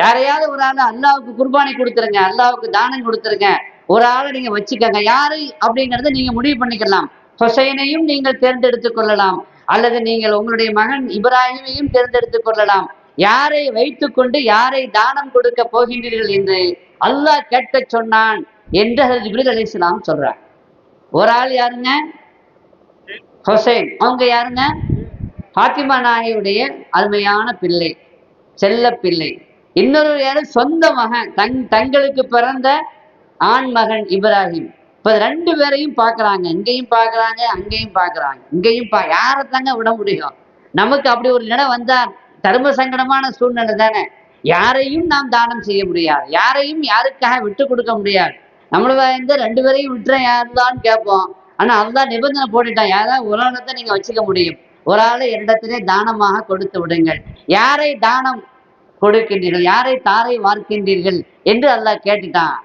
[SPEAKER 1] யாரையாவது ஒரு ஆள் அல்லாவுக்கு குர்பானி கொடுத்துருங்க, அல்லாவுக்கு தானம் கொடுத்துருங்க, ஒரு ஆளை நீங்க வச்சுக்கங்க. யாரு அப்படிங்கறத நீங்க முடிவு பண்ணிக்கலாம். ஹுசைனையும் நீங்கள் தேர்ந்தெடுத்துக் கொள்ளலாம், அல்லது நீங்கள் உங்களுடைய மகன் இப்ராஹிமையும் தேர்ந்தெடுத்துக் கொள்ளலாம். யாரை வைத்துக்கொண்டு யாரை தானம் கொடுக்க போகின்றீர்கள் என்று அல்லாஹ் கேட்க சொன்னான் என்று ஜிப்ரீல் அலைஹிஸ்ஸலாம் சொல்றார். ஒரு ஆள் யாருங்க? ஹுசைன். அவங்க யாருங்க? ஃபாத்திமா நாயகியுடைய அருமையான பிள்ளை, செல்ல பிள்ளை. இன்னொரு யாரு? சொந்த மகன், தங்களுக்கு பிறந்த ஆண் மகன் இப்ராஹிம். இப்ப ரெண்டு பேரையும் பார்க்கறாங்க, இங்கேயும் பார்க்கறாங்க, அங்கேயும் பார்க்கறாங்க, இங்கேயும் யாரை தாங்க விட முடியும்? நமக்கு அப்படி ஒரு நிலை வந்தா தர்ம சங்கடமான சூழ்நிலை தானே. யாரையும் நாம் தானம் செய்ய முடியாது, யாரையும் யாருக்காக விட்டு கொடுக்க முடியாது. நம்மள ரெண்டு பேரையும் விட்டுற யாருதான்னு கேட்போம். ஆனா அதுதான் நிபந்தனை போட்டுட்டான், யாராவது ஒரு ஆளை நீங்க வச்சுக்க முடியும். ஒரு ஆளை என்னிடத்திலே தானமாக கொடுத்து விடுங்கள். யாரை தானம் கொடுக்கின்றீர்கள், யாரை தாரை வார்க்கின்றீர்கள் என்று அல்லாஹ் கேட்டுட்டான்.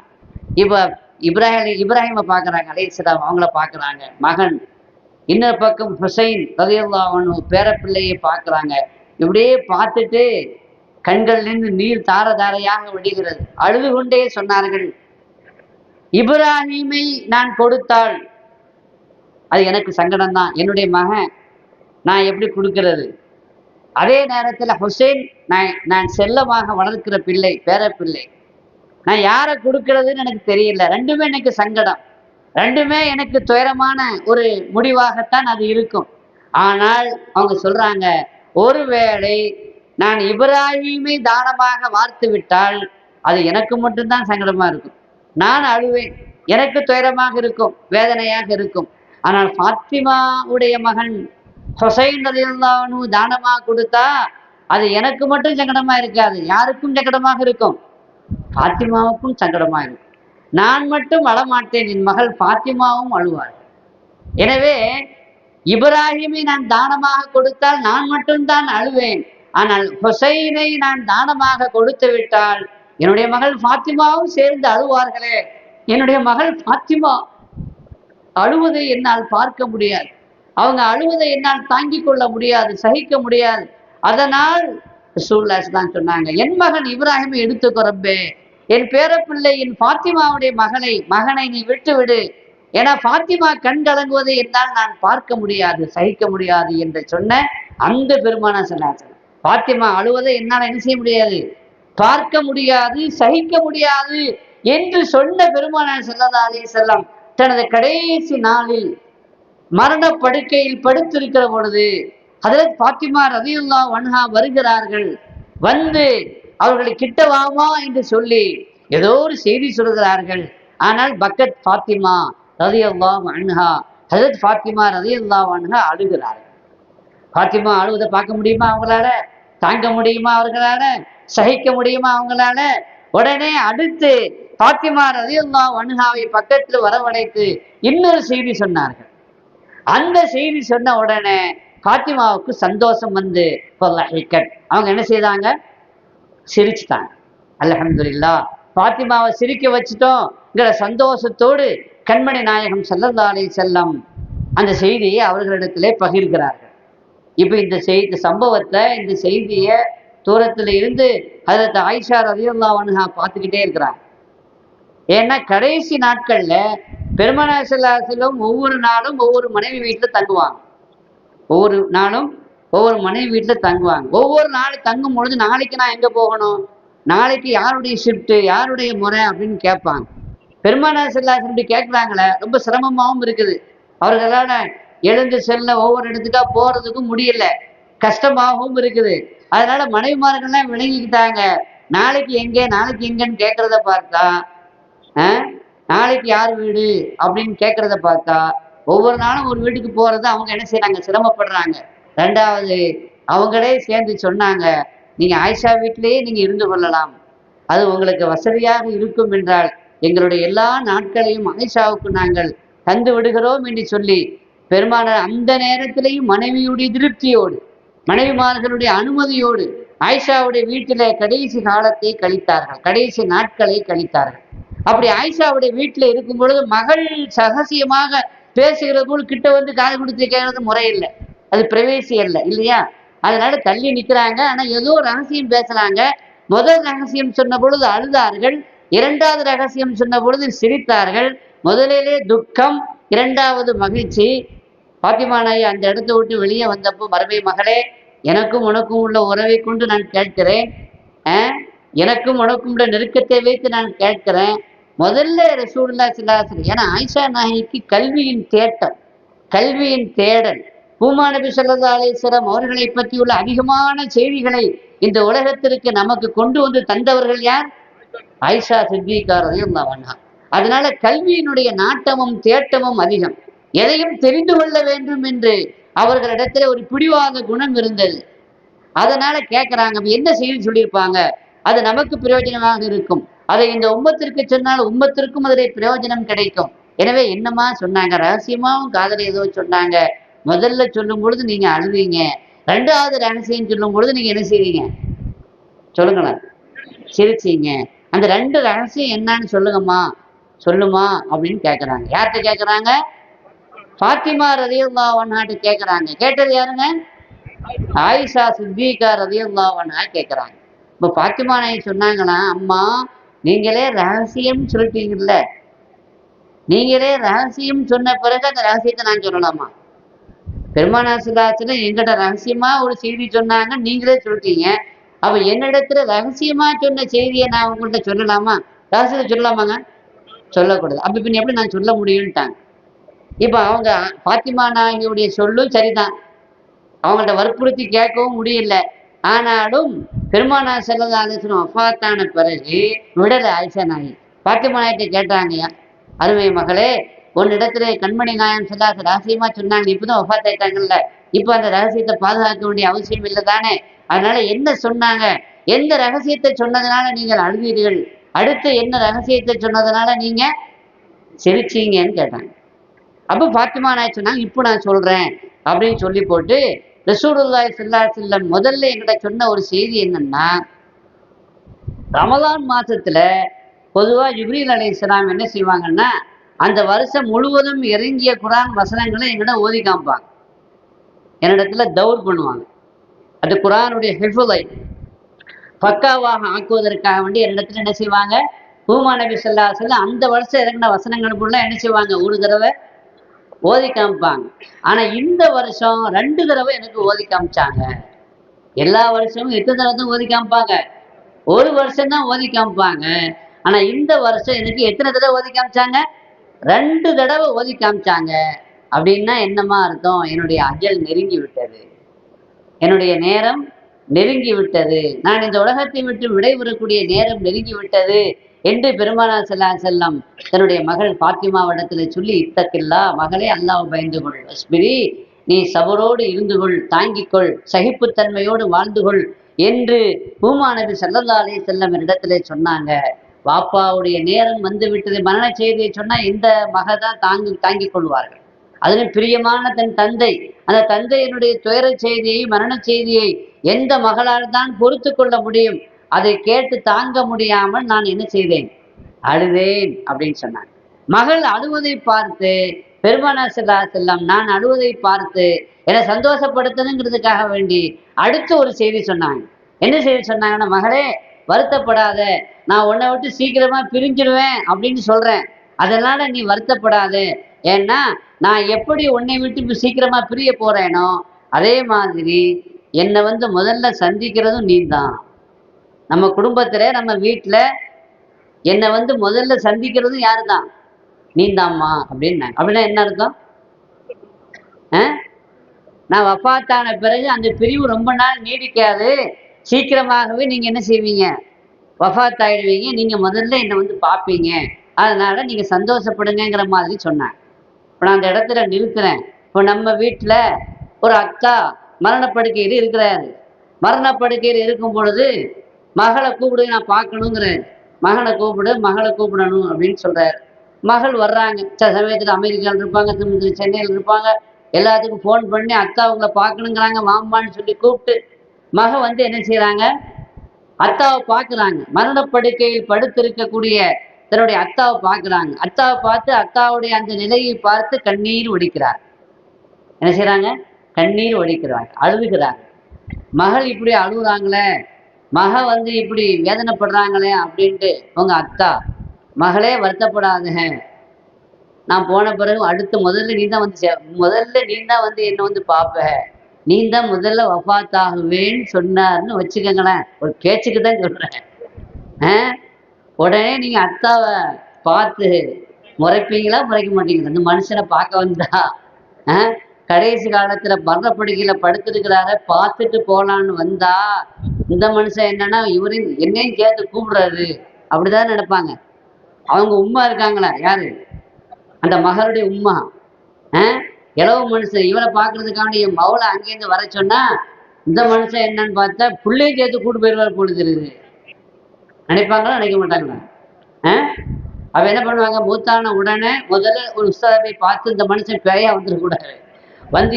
[SPEAKER 1] இப்ப இப்ராஹிமை பார்க்கறாங்க அலைஹிஸ்ஸலாம், அவங்கள பார்க்கறாங்க மகன். இன்னொரு பக்கம் ஹுசைன் ரலியல்லாஹு அன்ஹு பேரப்பிள்ளையை பார்க்கறாங்க. இப்படியே பார்த்துட்டு கண்களிலிருந்து நீர் தார தாரையாக விடுகிறது. அழுது கொண்டே சொன்னார்கள், இப்ராஹிமை நான் கொடுத்தால் அது எனக்கு சங்கடம் தான், என்னுடைய மகன் நான் எப்படி கொடுக்கிறது? அதே நேரத்தில் ஹுசைன் நான் செல்லமாக வளர்க்கிற பிள்ளை, பேரப்பிள்ளை, நான் யாரை கொடுக்கிறதுன்னு எனக்கு தெரியல. ரெண்டுமே எனக்கு சங்கடம், ரெண்டுமே எனக்கு துயரமான ஒரு முடிவாகத்தான் அது இருக்கும். ஆனால் அவங்க சொல்றாங்க, ஒருவேளை நான் இப்ராஹிமை தானமாக வார்த்து விட்டால் அது எனக்கு மட்டும்தான் சங்கடமா இருக்கும், நான் அழுவேன், எனக்கு துயரமாக இருக்கும், வேதனையாக இருக்கும். ஆனால் ஃபாத்திமாவுடைய மகன் ஹுசைன் ரலியல்லாஹு அன்ஹு தானமாக கொடுத்தா அது எனக்கு மட்டும் சங்கடமா இருக்காது, யாருக்கும் சங்கடமாக இருக்கும், ஃபாத்திமாவுக்கும் சங்கடமா இருக்கும். நான் மட்டும் அழமாட்டேன், என் மகள் ஃபாத்திமாவும் அழுவாள். எனவே இப்ராஹிமை நான் தானமாக கொடுத்தால் நான் மட்டும்தான் அழுவேன், ஆனால் ஹுசைனை நான் தானமாக கொடுத்து விட்டால் என்னுடைய மகள் ஃபாத்திமாவும் சேர்ந்து அழுவார்களே. என்னுடைய மகள் ஃபாத்திமா அழுவதை என்னால் பார்க்க முடியாது, அவங்க அழுவதை என்னால் தாங்கிக் கொள்ள முடியாது, சகிக்க முடியாது. அதனால் ரசூலுல்லாஹி தான் சொன்னாங்க, என் மகன் இப்ராஹிமை எடுத்துக்கொ ரப்பே, என் பேரப்பிள்ளை என் ஃபாத்திமாவுடைய மகனை நீ விட்டு விடு, ஏன்னா பாத்திமா கண் கலங்குவதை என்னால் நான் பார்க்க முடியாது, சகிக்க முடியாது என்று சொன்ன அந்த பெருமானார் ஸல்லல்லாஹு அலைஹி வஸல்லம், பாத்திமா அழுவதை என்னால் என்ன செய்ய முடியாது, பார்க்க முடியாது, சகிக்க முடியாது என்று சொன்ன பெருமானார் ஸல்லல்லாஹு அலைஹி வஸல்லம் தனது கடைசி நாளில் மரண படுக்கையில் படுத்திருக்கிற பொழுது ஹஜ்ரத் பாத்திமா ரலியல்லாஹு அன்ஹா வருகிறார்கள். வந்து அவர்களை கிட்ட வாமா என்று சொல்லி ஏதோ ஒரு செய்தி சொல்கிறார்கள். ஆனால் பக்கத் பாத்திமா ரலியல்லாஹு அன்ஹா, ஹஜ்ரத் பாத்திமா ரலியல்லாஹு அன்ஹா அழுகிறார்கள். பாத்திமா அழுவதை பார்க்க முடியுமா அவங்களால? தாங்க முடியுமா அவர்களால? சகிக்க முடியுமா அவங்களால? உடனே அடுத்து பாத்திமா ரலியல்லாஹு அன்ஹாவை பக்கத்தில் வரவழைத்து இன்னொரு செய்தி சொன்னார்கள். அந்த செய்தி சொன்ன உடனே பாத்திமாவுக்கு சந்தோஷம் வந்து அவங்க என்ன செய்தாங்க, சிரிச்சுட்டாங்க. அல்ஹம்துலில்லாஹ், பாத்திமாவை சிரிக்க வச்சுட்டோங்கிற சந்தோஷத்தோடு கண்மணி நாயகம் ஸல்லல்லாஹு அலைஹி வஸல்லம் அந்த செய்தியை அவர்களிடத்திலே பகிர்கிறார்கள். இப்ப இந்த சம்பவத்தை, இந்த செய்தியை தூரத்துல இருந்து ஹஜ்ரத் ஆயிஷா ரலியல்லாஹு அன்ஹா பார்த்துக்கிட்டே இருக்கிறாங்க. ஏன்னா கடைசி நாட்கள்ல பெருமானார் ஸல்லல்லாஹு அலைஹி வஸல்லம் ஒவ்வொரு நாளும் ஒவ்வொரு மனைவி வீட்டுல தங்குவாங்க. ஒவ்வொரு நாளும் ஒவ்வொரு மனைவி வீட்டுல தங்குவாங்க. ஒவ்வொரு நாள் தங்கும் பொழுது நாளைக்கு நான் எங்க போகணும், நாளைக்கு யாருடைய ஷிஃப்ட், யாருடைய முறை அப்படின்னு கேட்பாங்க. பெருமானார் ஸல்லல்லாஹு அலைஹி வஸல்லம் கேட்குறாங்களே, ரொம்ப சிரமமாகவும் இருக்குது. அவர்களால எழுந்து செல்ல ஒவ்வொரு இடத்துக்கா போறதுக்கும் முடியல, கஷ்டமாகவும் இருக்குது. அதனால மனைவிமார்கள்லாம் விளங்கிக்கிட்டாங்க. நாளைக்கு எங்கே, நாளைக்கு எங்கன்னு கேட்கறத பார்த்தா, நாளைக்கு யார் வீடு அப்படின்னு கேட்கறத பார்த்தா ஒவ்வொரு நாளும் ஒரு வீட்டுக்கு போறது அவங்க என்ன செய்யறாங்க, சிரமப்படுறாங்க. ரெண்டாவது அவங்களே சேர்ந்து சொன்னாங்க, நீங்க ஆயிஷா வீட்டிலேயே நீங்க இருந்து கொள்ளலாம், அது உங்களுக்கு வசதியாக இருக்கும் என்றால் எங்களுடைய எல்லா நாட்களையும் ஆயிஷாவுக்கு நாங்கள் தந்து விடுகிறோம் என்று சொல்லி பெருமானார் அந்த நேரத்திலேயும் மனைவியுடைய திருப்தியோடு, மனைவிமார்களுடைய அனுமதியோடு ஆயிஷாவுடைய வீட்டில கடைசி காலத்தை கழித்தார்கள், கடைசி நாட்களை கழித்தார்கள். அப்படி ஆயிஷாவுடைய வீட்டில் இருக்கும் பொழுது மகள் ரகசியமாக பேசுகிறது போல் கிட்ட வந்து காது கொடுத்து கேட்கறது முறையில்லை, அது பிரவேசி அல்ல இல்லையா? அதனால தள்ளி நிற்கிறாங்க. ஆனா ஏதோ ரகசியம் பேசுறாங்க. முதல் ரகசியம் சொன்ன பொழுது அழுதார்கள், இரண்டாவது ரகசியம் சொன்ன பொழுது சிரித்தார்கள். முதலிலே துக்கம், இரண்டாவது மகிழ்ச்சி. பாத்திமா நாயகி அந்த இடத்தை விட்டு வெளியே வந்தப்போ, மறுமை மகளே, எனக்கும் உனக்கும் உள்ள உறவை கொண்டு நான் கேட்கிறேன், எனக்கும் உனக்கும் உள்ள நெருக்கத்தை வைத்து நான் கேட்கிறேன், முதல்ல ரசூலுல்லாஹி ஸல்லல்லாஹு அலைஹி வஸல்லம், ஏன்னா ஆயிஷா நாயகிக்கு கல்வியின் தேட்டம், கல்வியின் தேடல், பூமா நபி ஸல்லல்லாஹு அலைஹி வஸல்லம் அவர்களை பற்றியுள்ள அதிகமான செய்திகளை இந்த உலகத்திற்கு நமக்கு கொண்டு வந்து தந்தவர்கள் யார்? ஆயிஷா சித்திகா ரலியல்லாஹு அன்ஹா. அதனால கல்வியினுடைய நாட்டமும் தேட்டமும் அதிகம். எதையும் தெரிந்து கொள்ள வேண்டும் என்று அவர்களிடத்துல ஒரு பிடிவாத குணம் இருந்தது. அதனால கேட்கிறாங்க, என்ன செய்தி சொல்லியிருப்பாங்க, அது நமக்கு பிரயோஜனமாக இருக்கும், அதை இந்த உம்மத்திற்கு சொன்னால் உம்மத்திற்கும் அதில் பிரயோஜனம் கிடைக்கும். எனவே என்னமா சொன்னாங்க, ரகசியமாவும் காதல ஏதோ சொன்னாங்க. முதல்ல சொல்லும் பொழுது நீங்க அழுவீங்க, ரெண்டாவது ரகசியம் சொல்லும் பொழுது நீங்க என்ன செய்வீங்க சொல்லுங்களேன், சிரிச்சீங்க. அந்த ரெண்டு ரகசியம் என்னன்னு சொல்லுங்கம்மா, சொல்லுமா அப்படின்னு கேட்கறாங்க. யார்கிட்ட கேட்கறாங்க? பாத்திமா ரலியல்லாஹு அன்ஹாட்ட கேட்கறாங்க. கேட்டது யாருங்க? ஆயிஷா சித்திகா ரலியல்லாஹு அன்ஹா கேட்கறாங்க. இப்ப பாத்திமா நாயகி சொன்னாங்களா, அம்மா நீங்களே ரகசியம் சொல்லிட்டீங்கல்ல, நீங்களே ரகசியம் சொன்ன பிறகு அந்த ரகசியத்தை நான் சொல்லலாமா? பெருமானார் ஸல்லல்லாஹு அலைஹி வஸல்லம் எங்கிட்ட ரகசியமா ஒரு செய்தி சொன்னாங்க, நீங்களே சொல்லிட்டீங்க. அப்ப என்னிடத்துல ரகசியமா சொன்ன செய்தியை நான் உங்கள்கிட்ட சொல்லலாமா? ரகசியத்தை சொல்லலாமாங்க? சொல்லக்கூடாது. அப்ப பின் எப்படி நான் சொல்ல முடியும்ட்டாங்க. இப்ப அவங்க பாத்திமா நாயகியுடைய சொல்லும் சரிதான், அவங்கள்ட்ட வற்புறுத்தி கேட்கவும் முடியல. ஆனாலும் பெருமானார் ஸல்லல்லாஹு அலைஹி வஸல்லம் வஃபாத்தான பிறகு விடல ஆயிஷா நாயகி. பாத்திமா நாயகிட்ட கேட்டாங்க, அருமை மகளே, உன்னிடத்துல கண்மணி நாயகம் ஸல்லல்லாஹு ரகசியமா சொன்னாங்க, இப்பதான் வஃபாத் ஆயிட்டாங்கல்ல, இப்ப அந்த ரகசியத்தை பாதுகாக்க வேண்டிய அவசியம் இல்லை தானே? அதனால என்ன சொன்னாங்க, எந்த ரகசியத்தை சொன்னதுனால நீங்கள் அழுவீர்கள், அடுத்து என்ன ரகசியத்தை சொன்னதுனால நீங்க சிரிச்சீங்கன்னு கேட்டாங்க. அப்ப பாத்திமா நாயகி சொன்னாங்க, இப்போ நான் சொல்றேன் அப்படின்னு சொல்லி போட்டு ரசூலுல்லாஹி ஸல்லல்லாஹு அலைஹி வஸல்லம் முதல்ல என்கிட்ட சொன்ன ஒரு செய்தி என்னன்னா, ரமலான் மாசத்துல பொதுவா ஜிப்ரீல் அலைஹிஸ்ஸலாம் என்ன செய்வாங்கன்னா, அந்த வருஷம் முழுவதும் இறங்கிய குர்ஆன் வசனங்களை என்கிட்ட ஓதி காமிப்பாங்க, என்னிடத்துல தௌர் பண்ணுவாங்க. அது குர்ஆனுடைய ஹிஃபுலை பக்காவாக ஆக்குவதற்காக வேண்டி என்னிடத்துல என்ன செய்வாங்க, ஹூமா நபி ஸல்லல்லாஹு அலைஹி வஸல்லம் அந்த வருஷம் இறங்கின வசனங்கள் ஃபுல்லாக என்ன செய்வாங்க, ஒரு தடவை ஓதி காமிப்பாங்க. ஆனா இந்த வருஷம் 2 தடவை எனக்கு ஓதி காமிச்சாங்க. எல்லா வருஷமும் எத்தனை தடவை தான் ஓதி காமிப்பாங்க, ஒரு வருஷம் தான் ஓதி காமிப்பாங்க. ஆனா இந்த வருஷம் எனக்கு எத்தனை தடவை ஓதி காமிச்சாங்க, 2 தடவை ஓதி காமிச்சாங்க. அப்படின்னா என்னமா அர்த்தம், என்னுடைய அஜல் நெருங்கி விட்டது, என்னுடைய நேரம் நெருங்கி விட்டது, நான் இந்த உலகத்தை விட்டு விடைபெறக்கூடிய நேரம் நெருங்கி விட்டது என்று பெருமானார் ஸல்லல்லாஹு அலைஹி வஸல்லம் தன்னுடைய மகள் ஃபாத்திமாவிடத்துல சொல்லி, இத்தகில்லா, மகளே அல்லாஹ்வை பயந்து கொள், அஸ்பிரி, நீ சபரோடு இருந்து கொள், தாங்கிக் கொள், சகிப்புத்தன்மையோடு வாழ்ந்து கொள் என்று ஹூமா நபி ஸல்லல்லாஹு அலைஹி வஸல்லம் இடத்திலே சொன்னாங்க. வாப்பாவுடைய நேரம் வந்து விட்டது, மரண செய்தியை சொன்னா இந்த மகதான் தாங்கிக் கொள்வார்கள். அதிலும் பிரியமான தன் தந்தை, அந்த தந்தையினுடைய துயர செய்தியை, மரண செய்தியை எந்த மகளால் தான் பொறுத்து கொள்ள முடியும்? அதை கேட்டு தாங்க முடியாமல் நான் என்ன செய்தேன், அழுதேன் அப்படின்னு சொன்னாங்க. மகள் அழுவதை பார்த்து பெருமானார் ஸல்லல்லாஹு அலைஹி வஸல்லம் நான் அழுவதை பார்த்து என்னை சந்தோஷப்படுத்தணுங்கிறதுக்காக வேண்டி அடுத்து ஒரு செய்தி சொன்னாங்க. என்ன செய்தி சொன்னாங்கன்னா, மகளே வருத்தப்படாத, நான் உன்னை விட்டு சீக்கிரமா பிரிஞ்சிடுவேன் அப்படின்னு சொல்றேன், அதனால நீ வருத்தப்படாத. ஏன்னா நான் எப்படி உன்னை விட்டு சீக்கிரமா பிரிய போறேனோ அதே மாதிரி என்னை முதல்ல சந்திக்கிறதும் நீ தான். நம்ம குடும்பத்துல, நம்ம வீட்டுல என்னை முதல்ல சந்திக்கிறதும் யாரு தான், நீ தாம்மா அப்படின்னு. அப்படின்னா என்ன அர்த்தம், நான் வஃபாத்தான பிறகு அந்த பிரிவு ரொம்ப நாள் நீடிக்காது, சீக்கிரமாகவே நீங்க என்ன செய்வீங்க, வஃபாத் ஆயிடுவீங்க, நீங்க முதல்ல என்னை பார்ப்பீங்க, அதனால நீங்க சந்தோஷப்படுங்கிற மாதிரி சொன்னாங்க. இப்போ நான் அந்த இடத்துல நிறுத்துறேன். இப்போ நம்ம வீட்டில் ஒரு அக்கா மரணப்படுக்கையில் இருக்கிறாரு. மரணப்படுக்கையில் இருக்கும் பொழுது மகளை கூப்பிடு, நான் பார்க்கணுங்கிறேன், மகனை கூப்பிடணும் அப்படின்னு சொல்றாரு. மகள் வர்றாங்க. சில சமயத்தில் அமெரிக்காவில் இருப்பாங்க, சென்னையில் இருப்பாங்க. எல்லாத்துக்கும் ஃபோன் பண்ணி அக்கா உங்களை பார்க்கணுங்கிறாங்க, வாம்மான்னு சொல்லி கூப்பிட்டு மக என்ன செய்யறாங்க, அத்தாவை பார்க்குறாங்க. மரணப்படுக்கையில் படுத்திருக்கக்கூடிய தன்னுடைய அத்தாவை பார்க்குறாங்க. அத்தாவை பார்த்து அத்தாவுடைய அந்த நிலையை பார்த்து கண்ணீர் ஒடிக்கிறார். என்ன செய்யறாங்க, கண்ணீர் ஒடிக்கிறாங்க, அழுதுகிறாங்க. மகள் இப்படி அழுகுறாங்களே, மக இப்படி வேதனைப்படுறாங்களே அப்படின்ட்டு உங்க அத்தா, மகளே வருத்தப்படாதுங்க, நான் போன பிறகு அடுத்து முதல்ல நீ தான் என்னை பார்ப்ப, நீ தான் முதல்ல வஃபாத்தாகுவேன்னு சொன்னார்னு வச்சுக்கோங்களேன். ஒரு பேச்சுக்கு தான் சொல்றேன். உடனே நீங்க அத்தாவை பார்த்து முறைப்பீங்களா, முறைக்க மாட்டீங்களா? அந்த மனுஷனை பார்க்க வந்தா கடைசி காலத்துல மரணப்படுக்கையில படுத்திருக்கிறார பார்த்துட்டு போலான்னு வந்தா, இந்த மனுஷன் என்னன்னா இவரையும் என்னையும் சேர்த்து கூப்பிடுறாரு அப்படிதான் நினைப்பாங்க. அவங்க உம்மா இருக்காங்களா, யாரு, அந்த மகளுடைய உம்மா, இளவு மனுஷன் இவரை பார்க்கறதுக்காக என் மகளை அங்கேருந்து வர சொன்னா, இந்த மனுஷன் என்னன்னு பார்த்தா பிள்ளையும் சேர்த்து கூட்டு போயிடுவார் பொழுது நினைப்பாங்களா, நினைக்க மாட்டாங்களா? அவ என்ன பண்ணுவாங்க, மூத்தான உடனே முதல்ல ஒரு உஸ்தாதை பார்த்து இந்த மனுஷன் பேயா வந்துடக்கூடாது,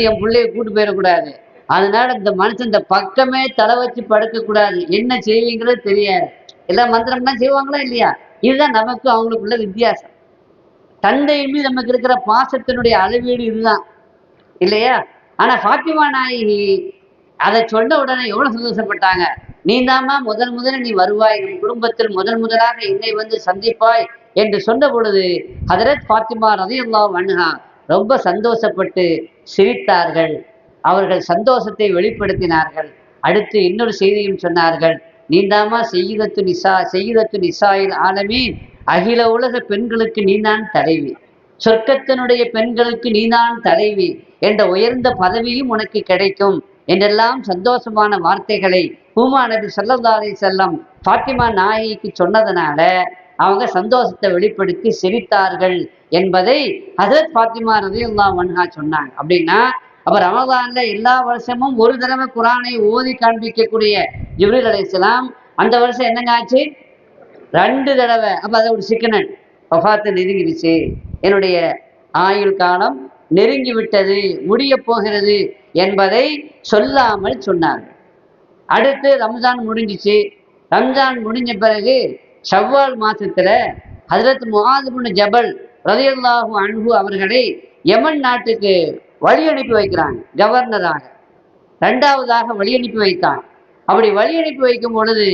[SPEAKER 1] என் பிள்ளைய கூட்டு போயிடக்கூடாது, அதனால இந்த மனுஷன் இந்த பக்கமே தலை வச்சு படுக்க கூடாது, என்ன செய்வீங்கிறது தெரியாது. எல்லாம் மந்திரம்லாம் செய்வாங்களா இல்லையா? இதுதான் நமக்கு அவங்களுக்குள்ள வித்தியாசம். தந்தையின் மீது நமக்கு இருக்கிற பாசத்தினுடைய அளவீடு இதுதான் இல்லையா? ஆனா ஃபாத்திமா நாயகி அதை சொன்ன உடனே எவ்வளவு சந்தோஷப்பட்டாங்க. நீ தாமா முதல்ல நீ வருவாய், நம் குடும்பத்தில் முதலாக என்னை சந்திப்பாய் என்று சொன்ன பொழுது ஹதரத் ஃபாத்திமா ரலியல்லாஹு அன்ஹா ரொம்ப சந்தோஷப்பட்டு சிரித்தார்கள். அவர்கள் சந்தோஷத்தை வெளிப்படுத்தினார்கள். அடுத்து இன்னொரு செய்தியும் சொன்னார்கள். நீந்தாமா செய்யுதத்து நிசாயில் ஆலமீன், அகில உலக பெண்களுக்கு நீதான் தலைவி, சொர்க்கத்தினுடைய பெண்களுக்கு நீதான் தலைவி என்ற உயர்ந்த பதவியும் உனக்கு கிடைக்கும் என்றெல்லாம் சந்தோஷமான வார்த்தைகளை ஹூமா நபி ஸல்லல்லாஹு அலைஹி வஸல்லம் ஃபாத்திமா நாயகிக்கு சொன்னதனால அவங்க சந்தோஷத்தை வெளிப்படுத்தி சிரித்தார்கள் என்பதை ஹஜ்ரத் ஃபாத்திமா ரலியல்லாஹு அன்ஹா சொன்னாங்க. அப்படின்னா அப்ப ரமலான்ல எல்லா வருஷமும் ஒரு தடவை குரானை ஓதி காண்பிக்கக்கூடிய ஜிப்ரீல் அலைஹிஸ்ஸலாம் அந்த வருஷம் என்னங்க ஆச்சு, 2 தடவை. அப்ப அதை ஒரு சிக்கனன், வஃபாத்து நெருங்கிடுச்சு, என்னுடைய ஆயுள் காலம் நெருங்கி விட்டது, முடிய போகிறது என்பதை சொல்லாமல் சொன்னார்கள். அடுத்து ரம்ஜான் முடிஞ்சிச்சு. ரம்ஜான் முடிஞ்ச பிறகு ஷவ்வால் மாசத்துல ஹஜ்ரத் முஆத் இப்னு ஜபல் ரலியல்லாஹு அன்ஹு அவர்களை யமன் நாட்டுக்கு வழி அனுப்பி வைக்கிறாங்க, கவர்னராக 2வதாக வழி அனுப்பி வைத்தாங்க. அப்படி வழி அனுப்பி வைக்கும் பொழுது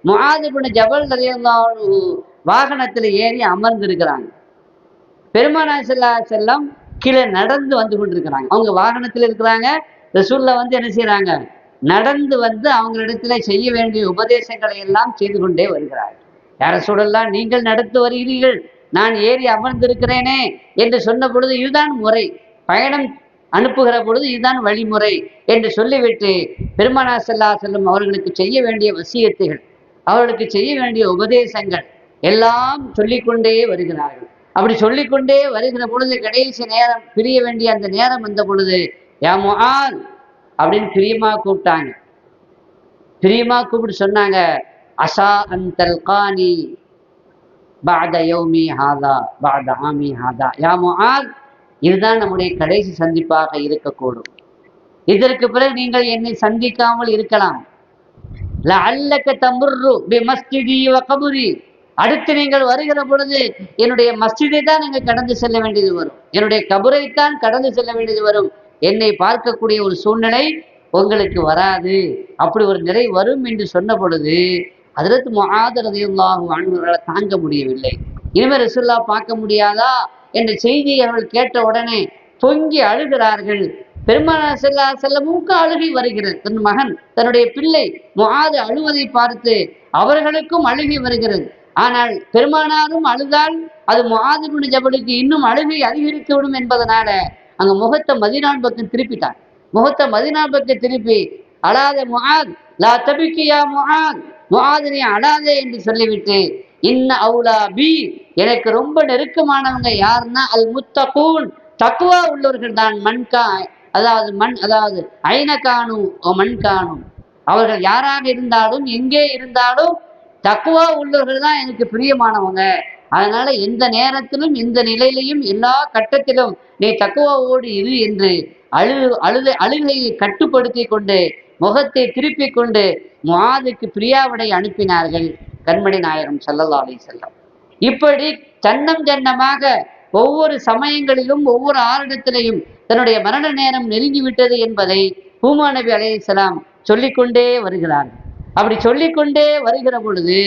[SPEAKER 1] முஆத் இப்னு ஜபல் ரலியல்லாஹு அன்ஹு வாகனத்துல ஏறி அமர்ந்து இருக்கிறாங்க. பெருமானார் ஸல்லல்லாஹு அலைஹி வஸல்லம் கீழே நடந்து வந்து கொண்டிருக்கிறாங்க. அவங்க வாகனத்துல இருக்கிறாங்க. ரசூலுல்லாஹ் வந்து என்ன செய்யறாங்க? நடந்து வந்து அவங்களிடத்துல செய்ய வேண்டிய உபதேசங்களை எல்லாம் செய்து கொண்டே வருகிறார்கள். யார சூழல்லாம் நீங்கள் நடத்து வருகிறீர்கள், நான் ஏறி அமர்ந்திருக்கிறேனே என்று சொன்ன பொழுது இதுதான் முறை, பயணம் அனுப்புகிற பொழுது இதுதான் வழிமுறை என்று சொல்லிவிட்டு பெருமானார் ஸல்லல்லாஹு அலைஹி வஸல்லம் அவர்களுக்கு செய்ய வேண்டிய வசியத்துகள், அவர்களுக்கு செய்ய வேண்டிய உபதேசங்கள் எல்லாம் சொல்லிக்கொண்டே வருகிறார்கள். அப்படி சொல்லிக்கொண்டே வருகிற பொழுது கடைசி நேரம், பிரிய வேண்டிய அந்த நேரம் வந்த பொழுது, யா முஆத் அப்படின்னு பிரியமா கூப்பிட்டாங்க. பிரியமா கூப்பிட்டு சொன்னாங்க, அசா அன் தல்கானி பஅத யௌமி ஹாதா பஅத ஆமி ஹாதா. யா முஆத், இதுதான் நம்முடைய கடைசி சந்திப்பாக இருக்கக்கூடும். இதற்கு பிறகு நீங்கள் என்னை சந்திக்காமல் இருக்கலாம். லஅல்லக தமுர்ரு பிமஸ்ஜிதி வ கபரி. அடுத்து நீங்கள் வருகிற பொழுது என்னுடைய மஸ்ஜிதை தான் நீங்கள் கடந்து செல்ல வேண்டியது வரும், என்னுடைய கபரைத்தான் கடந்து செல்ல வேண்டியது வரும். என்னை பார்க்கக்கூடிய ஒரு சூழ்நிலை உங்களுக்கு வராது. அப்படி ஒரு நிலை வரும் என்று சொன்ன பொழுது ஹஜ்ரத் முஆத் ரலியல்லாஹு அன்ஹு தாங்க முடியவில்லை. இனிமேல் ரசூலுல்லாஹ் பார்க்க முடியாதா என்ற செய்தியை அவர்கள் கேட்ட உடனே பொங்கி அழுகிறார்கள். பெருமானார் ஸல்லல்லாஹு அலைஹி வஸல்லமுக்கு அழுகை வருகிறது. தன் மகன், தன்னுடைய பிள்ளை முஆத் அழுவதை பார்த்து அவர்களுக்கும் அழுகை வருகிறது. ஆனால் பெருமானாரும் அழுதால் அது முஆத் இப்னு ஜபலுக்கு இன்னும் அழுகை அதிகரித்துவிடும் என்பதனால அங்க முகத்தை மதீனாவின் பக்கம் திருப்பிட்டார். முகத்தை மதீனாவின் பக்கம் திருப்பி, அழாத முஆத், லா தபிக்கி யா முஆத், முஆத் நீ அழாதே என்று சொல்லிவிட்டு, இன்ன அவுலா பி, எனக்கு ரொம்ப நெருக்கமானவங்க யாருன்னா அல் முத்தகூன், தக்குவா உள்ளவர்கள் தான். மண்கா அதாவது ஐனகானு மண்கானும், அவர்கள் யாராக இருந்தாலும் எங்கே இருந்தாலும் தக்குவா உள்ளவர்கள் தான் எனக்கு பிரியமானவங்க. அதனால எந்த நேரத்திலும் எந்த நிலையிலையும் எல்லா கட்டத்திலும் நீ தக்குவாவோடு இரு என்று அழுகையை கட்டுப்படுத்தி கொண்டு முகத்தை திருப்பி கொண்டு முஆதுக்கு பிரியாவிடை அனுப்பினார்கள் கண்மணி நாயகம் ஸல்லல்லாஹு அலைஹி வஸல்லம். இப்படி சன்னம் ஜன்னமாக ஒவ்வொரு சமயங்களிலும் ஒவ்வொரு ஆரிடத்திலையும் தன்னுடைய மரண நேரம் நெருங்கிவிட்டது என்பதை ஹூமா நபி அலைஹிஸ்ஸலாம் சொல்லிக்கொண்டே வருகிறார்கள். அப்படி சொல்லிக்கொண்டே வருகிற பொழுது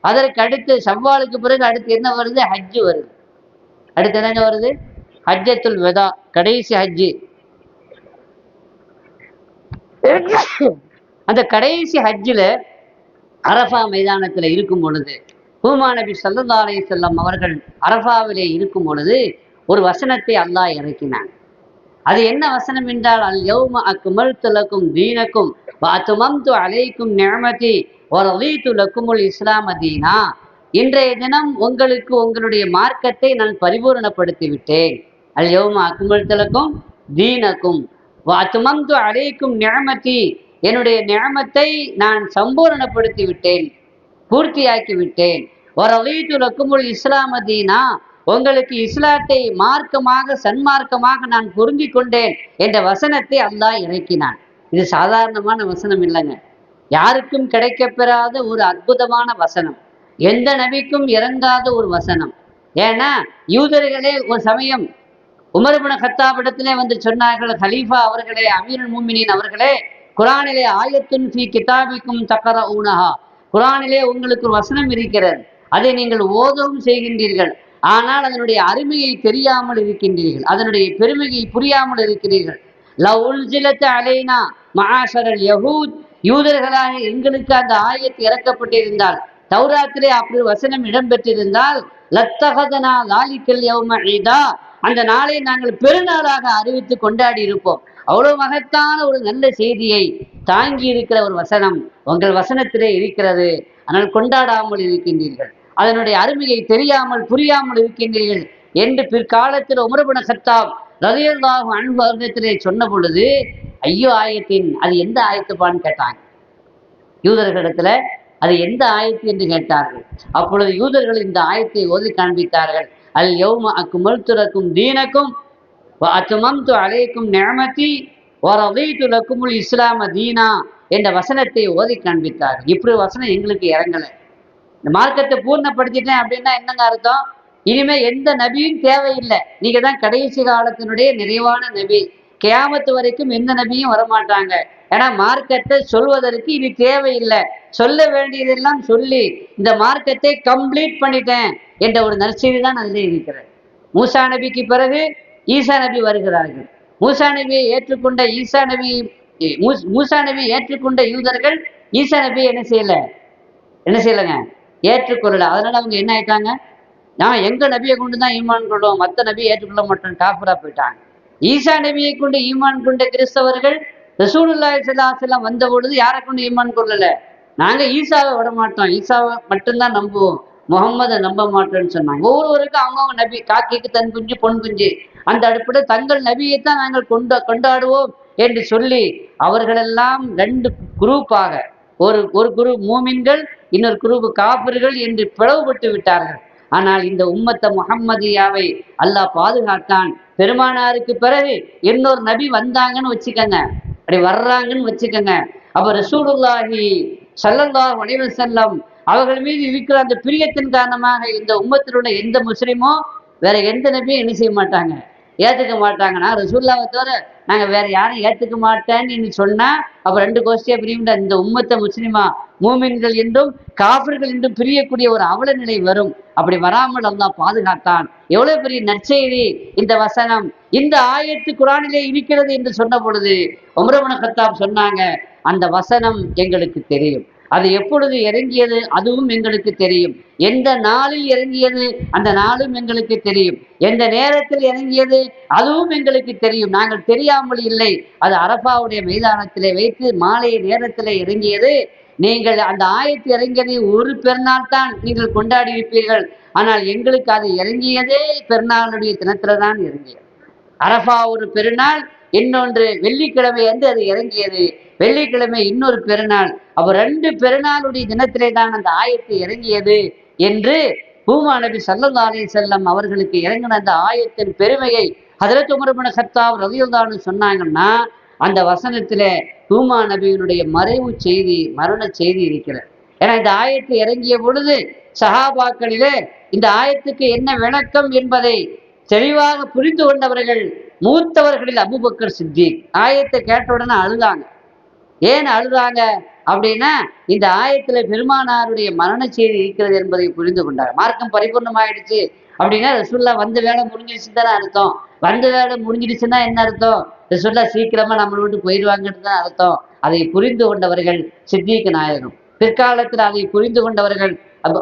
[SPEAKER 1] அதற்கு அடுத்து ஷவ்வாலுக்கு பிறகு அடுத்து என்ன வருது? ஹஜ்ஜு வருது. அடுத்து என்னங்க வருது? ஹஜ்ஜத்துல் வதா, கடைசி ஹஜ்ஜு. அந்த கடைசி ஹஜ்ஜில் அரஃபா மைதானத்தில் இருக்கும் பொழுது ஹூமா நபி ஸல்லல்லாஹு அலைஹி வஸல்லம் அவர்கள் அரஃபாவிலே இருக்கும் பொழுது ஒரு வசனத்தை அல்லாஹ் இறக்கினான். அது என்ன வசனம் என்றால், அல் யௌம அக்மல்து லக்கும் தீனக்கும் வ அத்மம்து அலைக்கும் நிஅமதி வ ரதீது லக்குமுல் இஸ்லாம தீனா. இன்றைய தினம் உங்களுக்கு உங்களுடைய மார்க்கத்தை நான் பரிபூரணப்படுத்தி விட்டேன். அல் யௌம அக்மல்து லக்கும் தீனக்கும் வ அத்மம்து அலைக்கும் நிஅமதி, என்னுடைய நிஅமத்தை நான் சம்பூரணப்படுத்தி விட்டேன், பூர்த்தியாக்கி விட்டேன். வ ரதீது லக்குமுல் இஸ்லாம தீனா, உங்களுக்கு இஸ்லாத்தை மார்க்கமாக சன்மார்க்கமாக நான் பொருந்தி கொண்டேன் என்ற வசனத்தை அல்லாஹ் இறக்கினான். இது சாதாரணமான வசனம் இல்லைங்க, யாருக்கும் கிடைக்கப்பெறாத ஒரு அற்புதமான வசனம், எந்த நபிக்கும் இறங்காத ஒரு வசனம். ஏன்னா யூதர்களே ஒரு சமயம் உமர் இப்னு கத்தாப் இடத்திலே வந்து சொன்னார்கள், ஹலீஃபா அவர்களே, அமீருல் முஃமினீன் அவர்களே, குர்ஆனிலே ஆயத்துன் ஃபீ கிதாபிக்கும் தக்ரஊனஹா, குர்ஆனிலே உங்களுக்கு ஒரு வசனம் இருக்கிறது, அதை நீங்கள் ஓதவும் செய்கின்றீர்கள், ஆனால் அதனுடைய அருமையை தெரியாமல் இருக்கின்றீர்கள், அதனுடைய பெருமையை புரியாமல் இருக்கிறீர்கள். லவ் உன்சிலத் அலைனா மஆஷரல் யஹூத், யூதர்களாக எங்களுக்கு அந்த ஆயத்து இறக்கப்பட்டிருந்தால், தௌராத்திலே அப்படி வசனம் இடம்பெற்றிருந்தால், லத்தகதனா லாலிக்கல் யௌம ஈதா, அந்த நாளை நாங்கள் பெருநாளாக அறிவித்து கொண்டாடி இருப்போம். அவ்வளவு மகத்தான ஒரு நல்ல செய்தியை தாங்கி இருக்கிற ஒரு வசனம் உங்கள் வசனத்திலே இருக்கிறது, ஆனால் கொண்டாடாமல் இருக்கின்றீர்கள், அதனுடைய அருமையை தெரியாமல் புரியாமல் இருக்கின்றீர்கள் என்று பிற்காலத்தில் உமர் இப்னு கத்தாப் ரலியல்லாஹு அன்ஹு அவர்களிடத்திலே சொன்ன பொழுது, ஐயோ ஆயத்தின் அது எந்த ஆயத்துப்பான்னு கேட்டாங்க. யூதர்களிடத்துல அது எந்த ஆயத்து என்று கேட்டார்கள். அப்பொழுது யூதர்கள் இந்த ஆயத்தை ஓதி காண்பித்தார்கள். அல் யௌம அக்மல்து லக்கும் தீனக்கும் வ அத்மம்து அலைக்கும் நிஅமதி வ ரதீது லக்குமுல் இஸ்லாம தீனா என்ற வசனத்தை ஓதி காண்பித்தார்கள். இப்படி வசனம் எங்களுக்கு இறங்கலை. இந்த மார்க்கத்தை பூர்ணப்படுத்திட்டேன் அப்படின்னா என்னங்க அர்த்தம்? இனிமே எந்த நபியும் தேவையில்லை, நீங்க தான் கடைசி காலத்தினுடைய நிறைவான நபி, கியாமத்து வரைக்கும் எந்த நபியும் வரமாட்டாங்க, ஏன்னா மார்க்கத்தை சொல்வதற்கு இது தேவையில்லை. சொல்ல வேண்டியதெல்லாம் சொல்லி இந்த மார்க்கத்தை கம்ப்ளீட் பண்ணிட்டேன் என்ற ஒரு நற்செய்தி தான் அதில் இருக்கிறது. மூசா நபிக்கு பிறகு ஈசா நபி வருகிறார்கள். மூசா நபியை ஏற்றுக்கொண்ட மூசா நபியை ஏற்றுக்கொண்ட யூதர்கள் ஈசா நபியை என்ன செய்யலைங்க, ஏற்றுக்கொள்ளல. அதனால அவங்க என்ன ஆயிட்டாங்க, நான் எங்க நபியை கொண்டு தான் ஈமான் கொள்வோம், மற்ற நபியை ஏற்றுக்கொள்ள மாட்டோம், காஃபிரா போயிட்டாங்க. ஈசா நபியை கொண்டு ஈமான் கொண்ட கிறிஸ்தவர்கள் ரசூலுல்லாஹி ஸல்லல்லாஹு அலைஹி வஸல்லம் வந்த பொழுது யாரை கொண்டு ஈமான் கொள்ளல, நாங்க ஈசாவை விட மாட்டோம், ஈசாவை மட்டும்தான் நம்புவோம், முகம்மதை நம்ப மாட்டோம்னு சொன்னாங்க. ஒவ்வொருவருக்கும் அவங்கவுங்க நபி, காக்கிக்கு தன் குஞ்சு பொன் குஞ்சு, அந்த அடிப்படையில் தங்கள் நபியைத்தான் நாங்கள் கொண்டாடுவோம் என்று சொல்லி அவர்களெல்லாம் ரெண்டு குரூப்பாக, ஒரு குரூப் மூமின்கள், இன்னொரு குரூப் காபிர்கள் என்று பிளவுபட்டு விட்டார்கள். ஆனால் இந்த உம்மத்த முஹம்மதியாவை அல்லாஹ் பாதுகாத்தான். பெருமானாருக்கு பிறகு இன்னொரு நபி வந்தாங்கன்னு வச்சுக்கங்க, அப்படி வர்றாங்கன்னு வச்சுக்கங்க. அப்ப ரசூலுல்லாஹி ஸல்லல்லாஹு அலைஹி வஸல்லம் அவர்கள் மீது இருக்கிற அந்த பிரியத்தின் காரணமாக இந்த உம்மத்தில் உள்ள எந்த முஸ்லிமோ வேற எந்த நபியும் என்ன செய்ய மாட்டாங்க, ஏத்துக்க மாட்டாங்கன்னா ரசூலுல்லாஹை தவிர நாங்க வேற யாரும் ஏத்துக்க மாட்டேன்னு சொன்னா அப்ப ரெண்டு கோஷ்டியா பிரிவுண்டா, இந்த உம்மத்தை முஸ்லிமா மூமின்கள் என்றும் காஃபிர்கள் என்றும் பிரியக்கூடிய ஒரு அவல நிலை வரும். அப்படி வராமல் அல்லாஹ் பாதுகாத்தான். எவ்வளவு பெரிய நற்செய்தி இந்த வசனம். இந்த ஆயத்து குர்ஆனிலே இருக்கிறது என்று சொன்ன பொழுது உமர் இப்னு கத்தாப் சொன்னாங்க, அந்த வசனம் எங்களுக்கு தெரியும், அது எப்பொழுது இறங்கியது அதுவும் எங்களுக்கு தெரியும், எந்த நாளில் இறங்கியது அந்த நாளும் எங்களுக்கு தெரியும், எந்த நேரத்தில் இறங்கியது அதுவும் எங்களுக்கு தெரியும், நாங்கள் தெரியாமல் இல்லை. அது அரஃபாவுடைய மைதானத்திலே வைத்து மாலை நேரத்தில் இறங்கியது. நீங்கள் அந்த ஆயத்து இறங்கியதை ஒரு பெருநாள் தான் நீங்கள் கொண்டாடி இருப்பீர்கள், ஆனால் எங்களுக்கு அது இறங்கியதே பெருநாளுடைய தினத்துல தான் இறங்கியது. அரஃபா ஒரு பெருநாள், இன்னொன்று வெள்ளிக்கிழமை வந்து அது இறங்கியது, வெள்ளிக்கிழமை இன்னொரு பெருநாள். அப்ப ரெண்டு பெருநாளுடைய தினத்திலே தான் அந்த ஆயத்து இறங்கியது என்று பூமா நபி ஸல்லல்லாஹு அலைஹி வஸல்லம் அவர்களுக்கு இறங்கின அந்த ஆயத்தின் பெருமையை ஹஜ்ரத் உமர் இப்னு கத்தாப் ரலியல்லாஹு அன்ஹு சொன்னாங்கன்னா, அந்த வசனத்திலே பூமா நபியினுடைய மறைவு செய்தி, மரண செய்தி இருக்கிறது. ஏன்னா இந்த ஆயத்து இறங்கிய பொழுது சஹாபாக்களிலே இந்த ஆயத்துக்கு என்ன விளக்கம் என்பதை தெளிவாக புரிந்து கொண்டவர்கள் மூத்தவர்களில் அபூபக்கர் சித்திக். ஆயத்தை கேட்ட உடனே அழுதாங்க. ஏன் அழுதாங்க அப்படின்னா, இந்த ஆயத்துல பெருமானாருடைய மரண செய்தி இருக்கிறது என்பதை புரிந்து கொண்டார். மார்க்கம் பரிபூர்ணமாயிடுச்சு அப்படின்னா ரசூலுல்லாஹ் வந்த வேலை முடிஞ்சிடுச்சுன்னு தானே அர்த்தம். வந்த வேலை முடிஞ்சிடுச்சுன்னா என்ன அர்த்தம், ரசூலுல்லாஹ் சீக்கிரமா நம்மளை விட்டு போயிடுவாங்கன்னு தான் அர்த்தம். அதை புரிந்து கொண்டவர்கள் சித்திக் நாயகம். பிற்காலத்தில் அதை புரிந்து கொண்டவர்கள்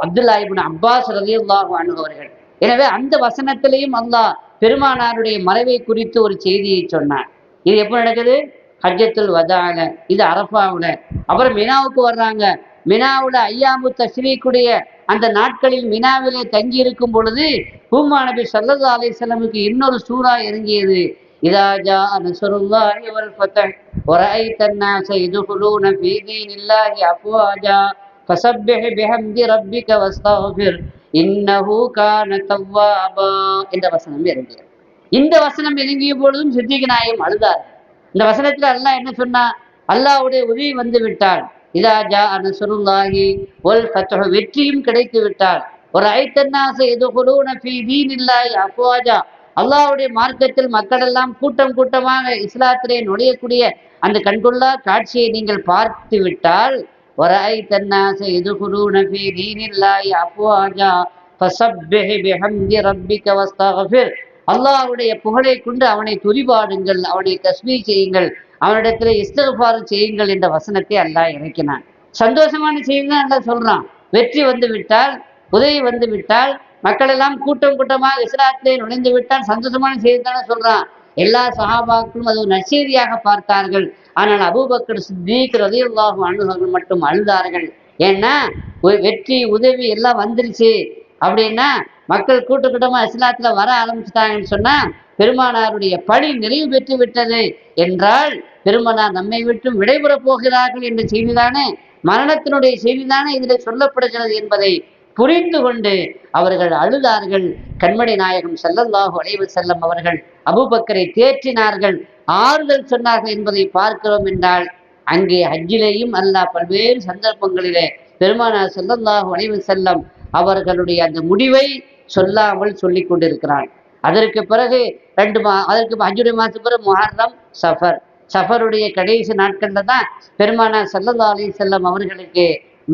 [SPEAKER 1] அப்துல்லாஹ் இப்னு அப்பாஸ் ரலியல்லாஹு அன்ஹு அவர்கள். எனவே அந்த வசனத்திலையும் அல்லாஹ் பெருமானாருடைய மறைவை குறித்து ஒரு செய்தியை சொன்னார். இது எப்போ நடக்குது, ஹஜ்ஜத்துல் வதால, இது அரஃபாவுல. அப்புறம் மினாவுக்கு வர்றாங்க. மினாவுல ஐயாமு தஷ்ரீக்குடைய அந்த நாட்களில் மினாவிலே தங்கி இருக்கும் பொழுது பூமா நபி ஸல்லல்லாஹு அலைஹி வஸல்லமுக்கு இன்னொரு சூரா இறங்கியது. இதா ஜா நஸ்ருல்லாஹி வல் ஃபத்ஹ் வரைதன் நாஸ யதுகுலூன ஃபீ தீனில்லாஹி அஃப்வாஜா ஃபஸப்பிஹ் பிஹம்தி ரப்பிக வஸ்தக்ஃபிர் இன்னஹு கான தவ்வாபா என்ற வசனம் இறங்கியது. இந்த வசனம் இறங்கிய பொழுதும் சித்திக் நாயகம் அழுதார். இந்த வசனத்துல அல்லாஹ் என்ன சொன்னா, அல்லாஹ்வுடைய உதவி வந்து விட்டார். இதா ஜா நஸ்ருல்லாஹி வல் ஃபத்ஹ், வெற்றியும் கிடைத்து விட்டார். வரைதன் நாஸ யதுகுலூன ஃபீ தீனில்லாஹி அஃப்வாஜா, அல்லாஹ்வுடைய மார்க்கத்தில் மக்கள் எல்லாம் கூட்டம் கூட்டமாக இஸ்லாத்திலே நுழையக்கூடிய அந்த கண்கொள்ளா காட்சியை நீங்கள் பார்த்து விட்டால், வரைதன் நாஸ யதுகுலூன ஃபீ தீனில்லாஹி அஃப்வாஜா ஃபஸப்பிஹ் பிஹம்தி ரப்பிக வஸ்தக்ஃபிர், அல்லாஹ்வுடைய புகழை கொண்டு அவனை துதிபாடுங்கள், அவனை தஸ்பீஹ் செய்யுங்கள், அவனிடத்தில் இஸ்திக்ஃபார் செய்யுங்கள் என்ற வசனத்தை அல்லாஹ் இறக்கினான். சந்தோஷமான செய்தி தான் அல்லாஹ் சொல்றான். வெற்றி வந்து விட்டால், உதவி வந்து விட்டால், மக்கள் எல்லாம் கூட்டம் கூட்டமாக இஸ்லாத்திலே நுழைந்து விட்டால் சந்தோஷமான செய்தி தானே சொல்றான். எல்லா சஹாபாக்களும் அது ஒரு நற்செய்தியாக பார்த்தார்கள். ஆனால் அபூபக்கர் சித்தீக் ரலியல்லாஹு அன்ஹு அவர்கள் மட்டும் அழுதார்கள். ஏன்னா வெற்றி உதவி எல்லாம் வந்துருச்சு அப்படின்னா, மக்கள் கூட்டமா இஸ்லாத்துல வர ஆரம்பிச்சுட்டாங்கன்னு சொன்னா பெருமானாருடைய பணி நிறைவு பெற்று விட்டது என்றால் பெருமானார் நம்மை விட்டும் விடைபெற போகிறார்கள் என்ற செய்திதானே, மரணத்தினுடைய செய்திதானே இதில் சொல்லப்படுகிறது என்பதை புரிந்து கொண்டு அவர்கள் அழுதார்கள். கண்மணி நாயகம் ஸல்லல்லாஹு அலைஹி வஸல்லம் அவர்கள் அபூபக்கரை தேற்றினார்கள், ஆறுதல் சொன்னார்கள் என்பதை பார்க்கிறோம். என்றால் அங்கே ஹஜ்ஜிலேயும் அல்லாஹ் பல்வேறு சந்தர்ப்பங்களிலே பெருமானார் ஸல்லல்லாஹு அலைஹி வஸல்லம் அவர்களுடைய அந்த முடிவை சொல்லாமல் சொல்லி கொண்டிருக்கிறான். அதற்கு பிறகு அதற்கு ஹஜ்ஜுடைய மாதத்துக்கு பிறகு முஹர்ரம், சஃபர். சஃபருடைய கடைசி நாட்கள்ல தான் பெருமானார் ஸல்லல்லாஹு அலைஹி வஸல்லம் அவர்களுக்கு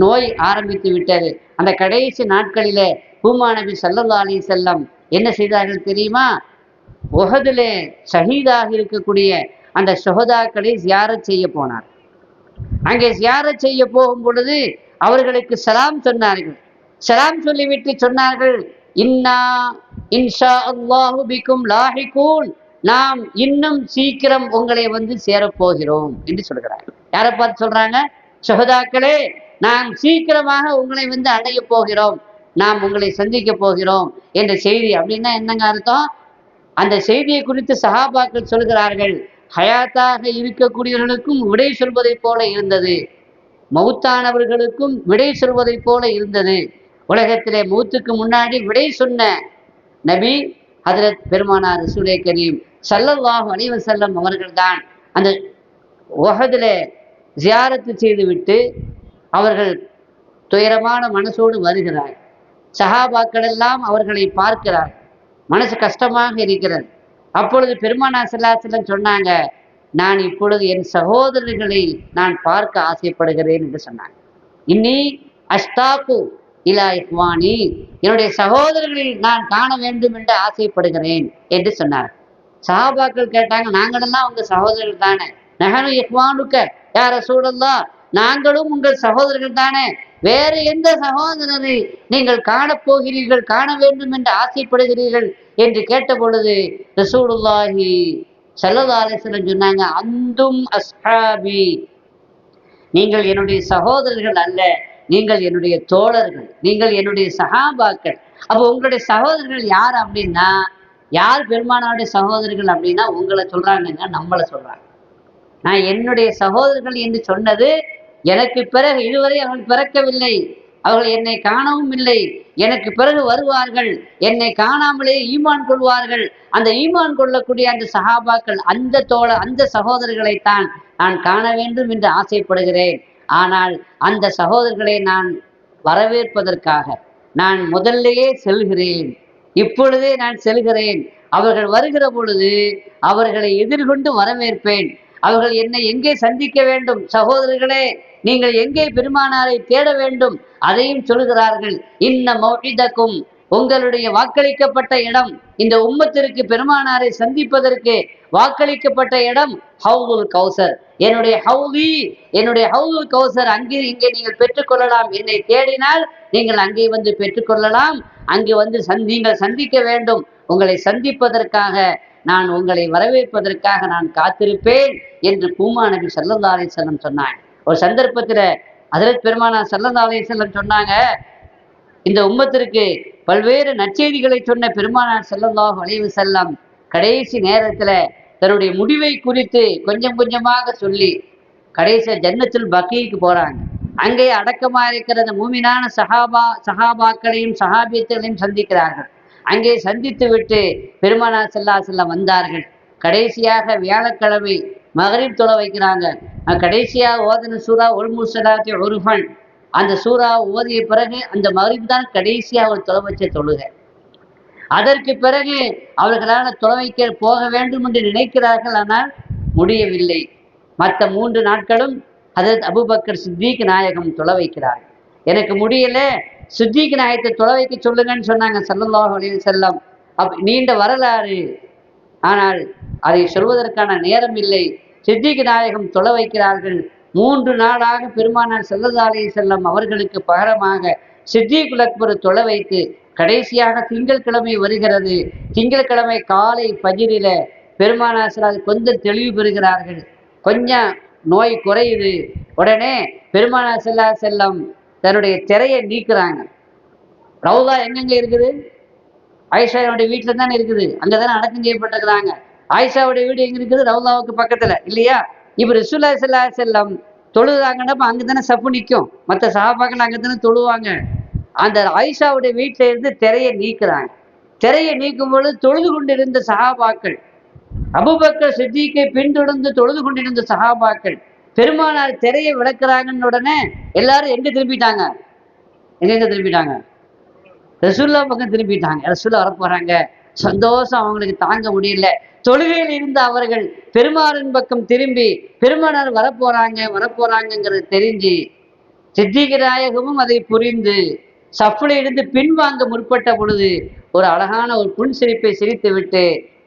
[SPEAKER 1] நோய் ஆரம்பித்து விட்டது. அந்த கடைசி நாட்களிலே பூமா நபி ஸல்லல்லாஹு அலைஹி வஸல்லம் என்ன செய்தார்கள் தெரியுமா? உஹதிலே ஷஹீதாக இருக்கக்கூடிய அந்த ஷுஹதாக்களை ஜியாரத் செய்ய போனார். அங்கே ஜியாரத் செய்ய போகும் பொழுது அவர்களுக்கு சலாம் சொன்னார்கள். சலாம் சொல்லிவிட்டு சொன்னார்கள், இன்னா இன்ஷா அல்லாஹு பிக்கும் லாஹிகூன், நாம் இன்னும் சீக்கிரம் உங்களை வந்து சேரப்போகிறோம் என்று சொல்கிறார். யாரை பார்த்து சொல்றாங்க? ஷுஹதாக்களே, நாம் சீக்கிரமாக உங்களை வந்து அடைய போகிறோம், நாம் உங்களை சந்திக்க போகிறோம் என்ற செய்தி. அப்படின்னா என்னங்க அர்த்தம்? அந்த செய்தியை குறித்து சஹாபாக்கள் சொல்கிறார்கள், ஹயாத்தாக இருக்கக்கூடியவர்களுக்கும் விடை சொல்வதை போல இருந்தது, மௌத்தானவர்களுக்கும் விடை சொல்வதை போல இருந்தது. உலகத்திலே மௌத்துக்கு முன்னாடி விடை சொன்ன நபி ஹஜ்ரத் பெருமானார் ரசூலே கரீம் ஸல்லல்லாஹு அலைஹி வஸல்லம் அவர்கள்தான். அந்த உஹதிலே ஜியாரத்து செய்துவிட்டு அவர்கள் துயரமான மனசோடு வருகிறார். சஹாபாக்கள் எல்லாம் அவர்களை பார்க்கிறார், மனசு கஷ்டமாக இருக்கிறது. அப்பொழுது பெருமானார் ஸல்லல்லாஹு அலைஹி வஸல்லம் சொன்னாங்க, நான் இப்பொழுது என் சகோதரர்களை நான் பார்க்க ஆசைப்படுகிறேன் என்று சொன்னாங்க. இன்னி அஷ்தாக்கு இலா இஹ்வானி, என்னுடைய சகோதரர்களை நான் காண வேண்டும் என்று ஆசைப்படுகிறேன் என்று சொன்னார். சஹாபாக்கள் கேட்டாங்க, நாங்களெல்லாம் உங்க சகோதரர்கள் தானே? நஹனு இஹ்வானுக்க யா ரசூலல்லாஹ், நாங்களும் உங்கள் சகோதரர்கள் தானே, வேறு எந்த சகோதரரை நீங்கள் காணப்போகிறீர்கள், காண வேண்டும் என்று ஆசைப்படுகிறீர்கள் என்று கேட்ட பொழுது ரசூலுல்லாஹி ஸல்லல்லாஹு அலைஹி வஸல்லம் சொன்னாங்க, அந்தும் அஸ்ஹாபி, நீங்கள் என்னுடைய சகோதரர்கள் அல்ல, நீங்கள் என்னுடைய தோழர்கள், நீங்கள் என்னுடைய சஹாபாக்கள். அப்போ உங்களுடைய சகோதரர்கள் யார் அப்படின்னா, யார் பெருமானாருடைய சகோதரர்கள் அப்படின்னா உங்களை சொல்றாங்க, நம்மளை சொல்றாங்க. நான் என்னுடைய சகோதரர்கள் என்று சொன்னது எனக்கு பிறகு இதுவரை அவர்கள் பிறக்கவில்லை, அவர்கள் என்னை காணவும் இல்லை, எனக்கு பிறகு வருவார்கள், என்னை காணாமலே ஈமான் கொள்வார்கள். அந்த ஈமான் கொள்ளக்கூடிய அந்த சஹாபாக்கள், அந்த சகோதரர்களைத்தான் நான் காண வேண்டும் என்று ஆசைப்படுகிறேன். ஆனால் அந்த சகோதரர்களை நான் வரவேற்பதற்காக நான் முதல்லையே செல்கிறேன், இப்பொழுதே நான் செல்கிறேன். அவர்கள் வருகிற பொழுது அவர்களை எதிர்கொண்டு வரவேற்பேன். அவர்கள் என்னை எங்கே சந்திக்க வேண்டும், சகோதரர்களே நீங்கள் எங்கே பெருமானாரை தேட வேண்டும், அதையும் சொல்கிறார்கள். இன்ன மௌஇதக்கும், உங்களுடைய வாக்களிக்கப்பட்ட இடம், இந்த உம்மத்திற்கு பெருமானாரை சந்திப்பதற்கு வாக்களிக்கப்பட்ட இடம் ஹவுதுல் கௌசர், என்னுடைய ஹவுதி, என்னுடைய ஹவுதுல் கௌசர், அங்கே இங்கே நீங்கள் பெற்றுக்கொள்ளலாம். என்னை தேடினால் நீங்கள் அங்கே வந்து பெற்றுக்கொள்ளலாம். அங்கே வந்து நீங்கள் சந்திக்க வேண்டும். உங்களை சந்திப்பதற்காக நான் உங்களை வரவேற்பதற்காக நான் காத்திருப்பேன் என்று பூமா நபி ஸல்லல்லாஹு அலைஹி வஸல்லம் சொன்னாங்க. ஒரு சந்தர்ப்பத்தில் ஹஜ்ரத் பெருமானார் ஸல்லல்லாஹு அலைஹி வஸல்லம் சொன்னாங்க, இந்த உம்மத்திற்கு பல்வேறு நற்செய்திகளை சொன்ன பெருமானார் ஸல்லல்லாஹு அலைஹி வஸல்லம் கடைசி நேரத்துல தன்னுடைய முடிவை குறித்து கொஞ்சம் கொஞ்சமாக சொல்லி கடைசி ஜன்னத்துல் பக்கீக்கு போறாங்க. அங்கே அடக்கமா இருக்கிற அந்த மூமினான சஹாபாக்களையும் சஹாபியத்தையும் சந்திக்கிறார்கள். அங்கே சந்தித்து விட்டு பெருமானார் ஸல்லல்லாஹு அலைஹி வஸல்லம் வந்தார்கள். கடைசியாக வியாழக்கிழமை மகரிப் தொழ வைக்கிறாங்க. கடைசியாக ஓதின சூரா உல் முர்ஸலாத்தி உருஃபன், அந்த சூறா ஓதிய பிறகு அந்த மகரிப் தான் கடைசியாக அவர் தொழ வச்ச தொழுகை. அதற்கு பிறகு அவர்களால் தொழ வைக்க போக வேண்டும் என்று நினைக்கிறார்கள், ஆனால் முடியவில்லை. மற்ற 3 நாட்களும் ஹஜ்ரத் அபூபக்கர் சித்திக் நாயகம் தொழ வைக்கிறார்கள். எனக்கு முடியல, சித்திக் நாயகத்தை தொழ வைக்க சொல்லுங்கன்னு சொன்னாங்க ஸல்லல்லாஹு அலைஹி வஸல்லம். நீண்ட வரலாறு, ஆனால் அதை சொல்வதற்கான நேரம் இல்லை. சித்திக் நாயகம் தொழ வைக்கிறார்கள். 3 நாளாக பெருமானார் ஸல்லல்லாஹு அலைஹி வஸல்லம் அவர்களுக்கு பகரமாக சித்திகுல் அக்பர் தொழ வைத்து கடைசியாக திங்கட்கிழமை வருகிறது. திங்கட்கிழமை காலை ஃபஜ்ரில பெருமானார் ஸல்லல்லாஹு கொஞ்சம் தெளிவு பெறுகிறார்கள், கொஞ்சம் நோய் குறையுது. உடனே பெருமானார் ஸல்லல்லாஹு அலைஹி வஸல்லம் தன்னுடைய திரையை நீக்குறாங்க. ரவுலா எங்கெங்க இருக்குது? ஆயிஷாவுடைய வீட்டுல தானே இருக்குது, அங்கதானே அடக்கம் செய்யப்பட்டிருக்கிறாங்க. ஆயிஷாவுடைய வீடு எங்க இருக்குது? ரவுலாவுக்கு பக்கத்துல இல்லையா? இப்ப ரசூலுல்லாஹி ஸல்லல்லாஹு அலைஹி வஸல்லம் தொழுதாங்கன்னா அங்கதானே சப்பு நிற்கும், மற்ற சஹாபாக்கள் அங்கதானே தொழுவாங்க. அந்த ஆயிஷாவுடைய வீட்டில இருந்து திரையை நீக்குறாங்க. திரையை நீக்கும் பொழுது தொழுது கொண்டிருந்த சஹாபாக்கள், அபூபக்கர் சித்திக்கை பின்தொடர்ந்து தொழுது கொண்டிருந்த சஹாபாக்கள் பெருமானார் திரையை விளக்குறாங்கன்னு உடனே எல்லாரும் எங்க திரும்பிட்டாங்க? எங்க திரும்பிட்டாங்க? ரசூலுல்லாஹ் பக்கம் திரும்பிட்டாங்க. ரசூலுல்லாஹ் வரப்போறாங்க, சந்தோஷம் அவங்களுக்கு தாங்க முடியல. தொழுகையில் இருந்த அவர்கள் பெருமாளின் பக்கம் திரும்பி பெருமானார் வரப்போறாங்கிறது தெரிஞ்சு சித்திக நாயகமும் அதை புரிந்து சஃப்ல இருந்து பின்வாங்க முற்பட்ட பொழுது ஒரு அழகான ஒரு புன்சிரிப்பை சிரித்து விட்டு,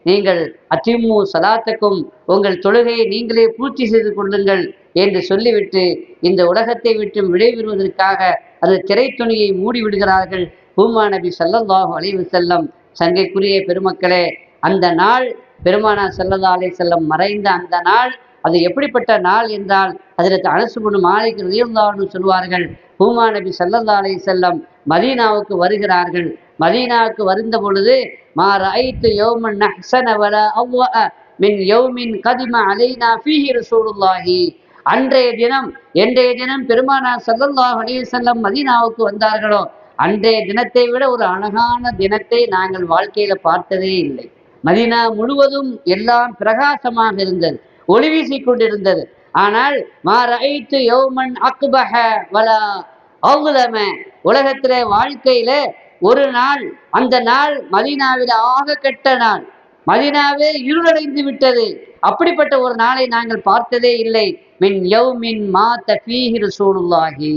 [SPEAKER 1] நீங்கள் அத்திமு சலாத்துக்கும், உங்கள் தொழுகையை நீங்களே பூர்த்தி செய்து கொள்ளுங்கள் என்று சொல்லிவிட்டு இந்த உலகத்தை விட்டு விடைபெறுவதற்காக அது திரை துணியை மூடி விடுகிறார்கள். பூமா நபி ஸல்லல்லாஹு அலைஹி வஸல்லம். சங்கைக்குரிய பெருமக்களே, அந்த நாள் பெருமானார் ஸல்லல்லாஹு அலைஹி வஸல்லம் மறைந்த அந்த நாள் அது எப்படிப்பட்ட நாள் என்றால், ஹஜ்ரத் அனஸ் இப்னு மாலிக் ரலியல்லாஹு அன்ஹு சொல்வார்கள், பூமா நபி ஸல்லல்லாஹு அலைஹி வஸல்லம் மதீனாவுக்கு வருகிறார்கள். மதீனாவுக்கு வருந்த பொழுது, மா ரஅய்து யௌமன் அஹ்ஸன வலா அவ்வஅ மின் யௌமின் கதிம அலைனா ஃபீஹி ரசூலுல்லாஹி. என்றைய தினம் பெருமானார் ஸல்லல்லாஹு அலைஹி வஸல்லம் மதீனாவுக்கு வந்தார்களோ, அன்றைய தினத்தை விட ஒரு அழகான தினத்தை நாங்கள் வாழ்க்கையில பார்த்ததே இல்லை. மதீனா முழுவதும் எல்லாம் பிரகாசமாக இருந்தது, ஒளி வீசிக் கொண்டிருந்தது. ஆனால் மா ரஅய்து யௌமன் அக்பஹ வலா அவ்லம, உலகத்தில வாழ்க்கையில ஒரு நாள், அந்த நாள் மதீனாவில ஆக கெட்ட நாள், மதீனாவே இருளடைந்து விட்டது. அப்படிப்பட்ட ஒரு நாளை நாங்கள் பார்த்ததே இல்லை. மின் யௌமின் மாத ஃபீஹி ரசூலுல்லாஹி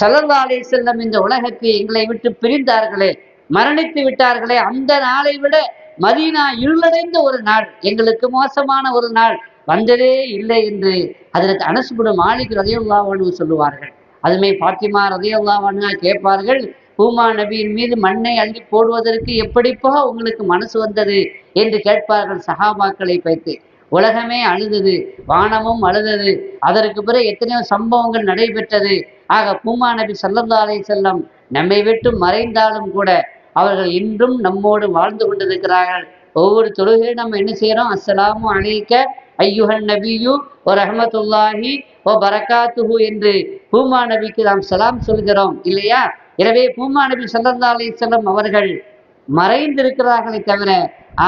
[SPEAKER 1] ஸல்லல்லாஹு அலைஹி வஸல்லம் இந்த உலகத்தை எங்களை விட்டு பிரிந்தார்களே, மரணித்து விட்டார்களே, அந்த நாளை விட மதீனா இருளடைந்த ஒரு நாள், எங்களுக்கு மோசமான ஒரு நாள் வந்ததே இல்லை என்று ஹஜ்ரத் அனஸ் இப்னு மாலிக் ரலியல்லாஹு அன்ஹு சொல்லுவார்கள். அதுமே ஃபாத்திமா ரலியல்லாஹு அன்ஹா கேட்பார்கள், பூமா நபியின் மீது மண்ணை அள்ளி போடுவதற்கு எப்படிப்பா உங்களுக்கு மனசு வந்தது என்று கேட்பார்கள் சஹாபாக்களை வைத்து. உலகமே அழுதது, வானமும் அழுதது. அதற்கு பிறகு எத்தனையோ சம்பவங்கள் நடைபெற்றது. ஆக பூமா நபி ஸல்லல்லாஹு அலைஹி வஸல்லம் நம்மை விட்டு மறைந்தாலும் கூட அவர்கள் இன்றும் நம்மோடு வாழ்ந்து கொண்டிருக்கிறார்கள். ஒவ்வொரு தொழுகையும் நம்ம என்ன செய்யறோம்? அஸ்ஸலாமு அலைக்க ஐயுஹன் நபியு வ ரஹ்மத்துல்லாஹி வ பரகாத்துஹு என்று பூமா நபிக்கு நாம் சலாம் சொல்கிறோம் இல்லையா? எனவே பூமா நபி ஸல்லல்லாஹு அலைஹி வஸல்லம் அவர்கள் மறைந்திருக்கிறார்களே தவிர,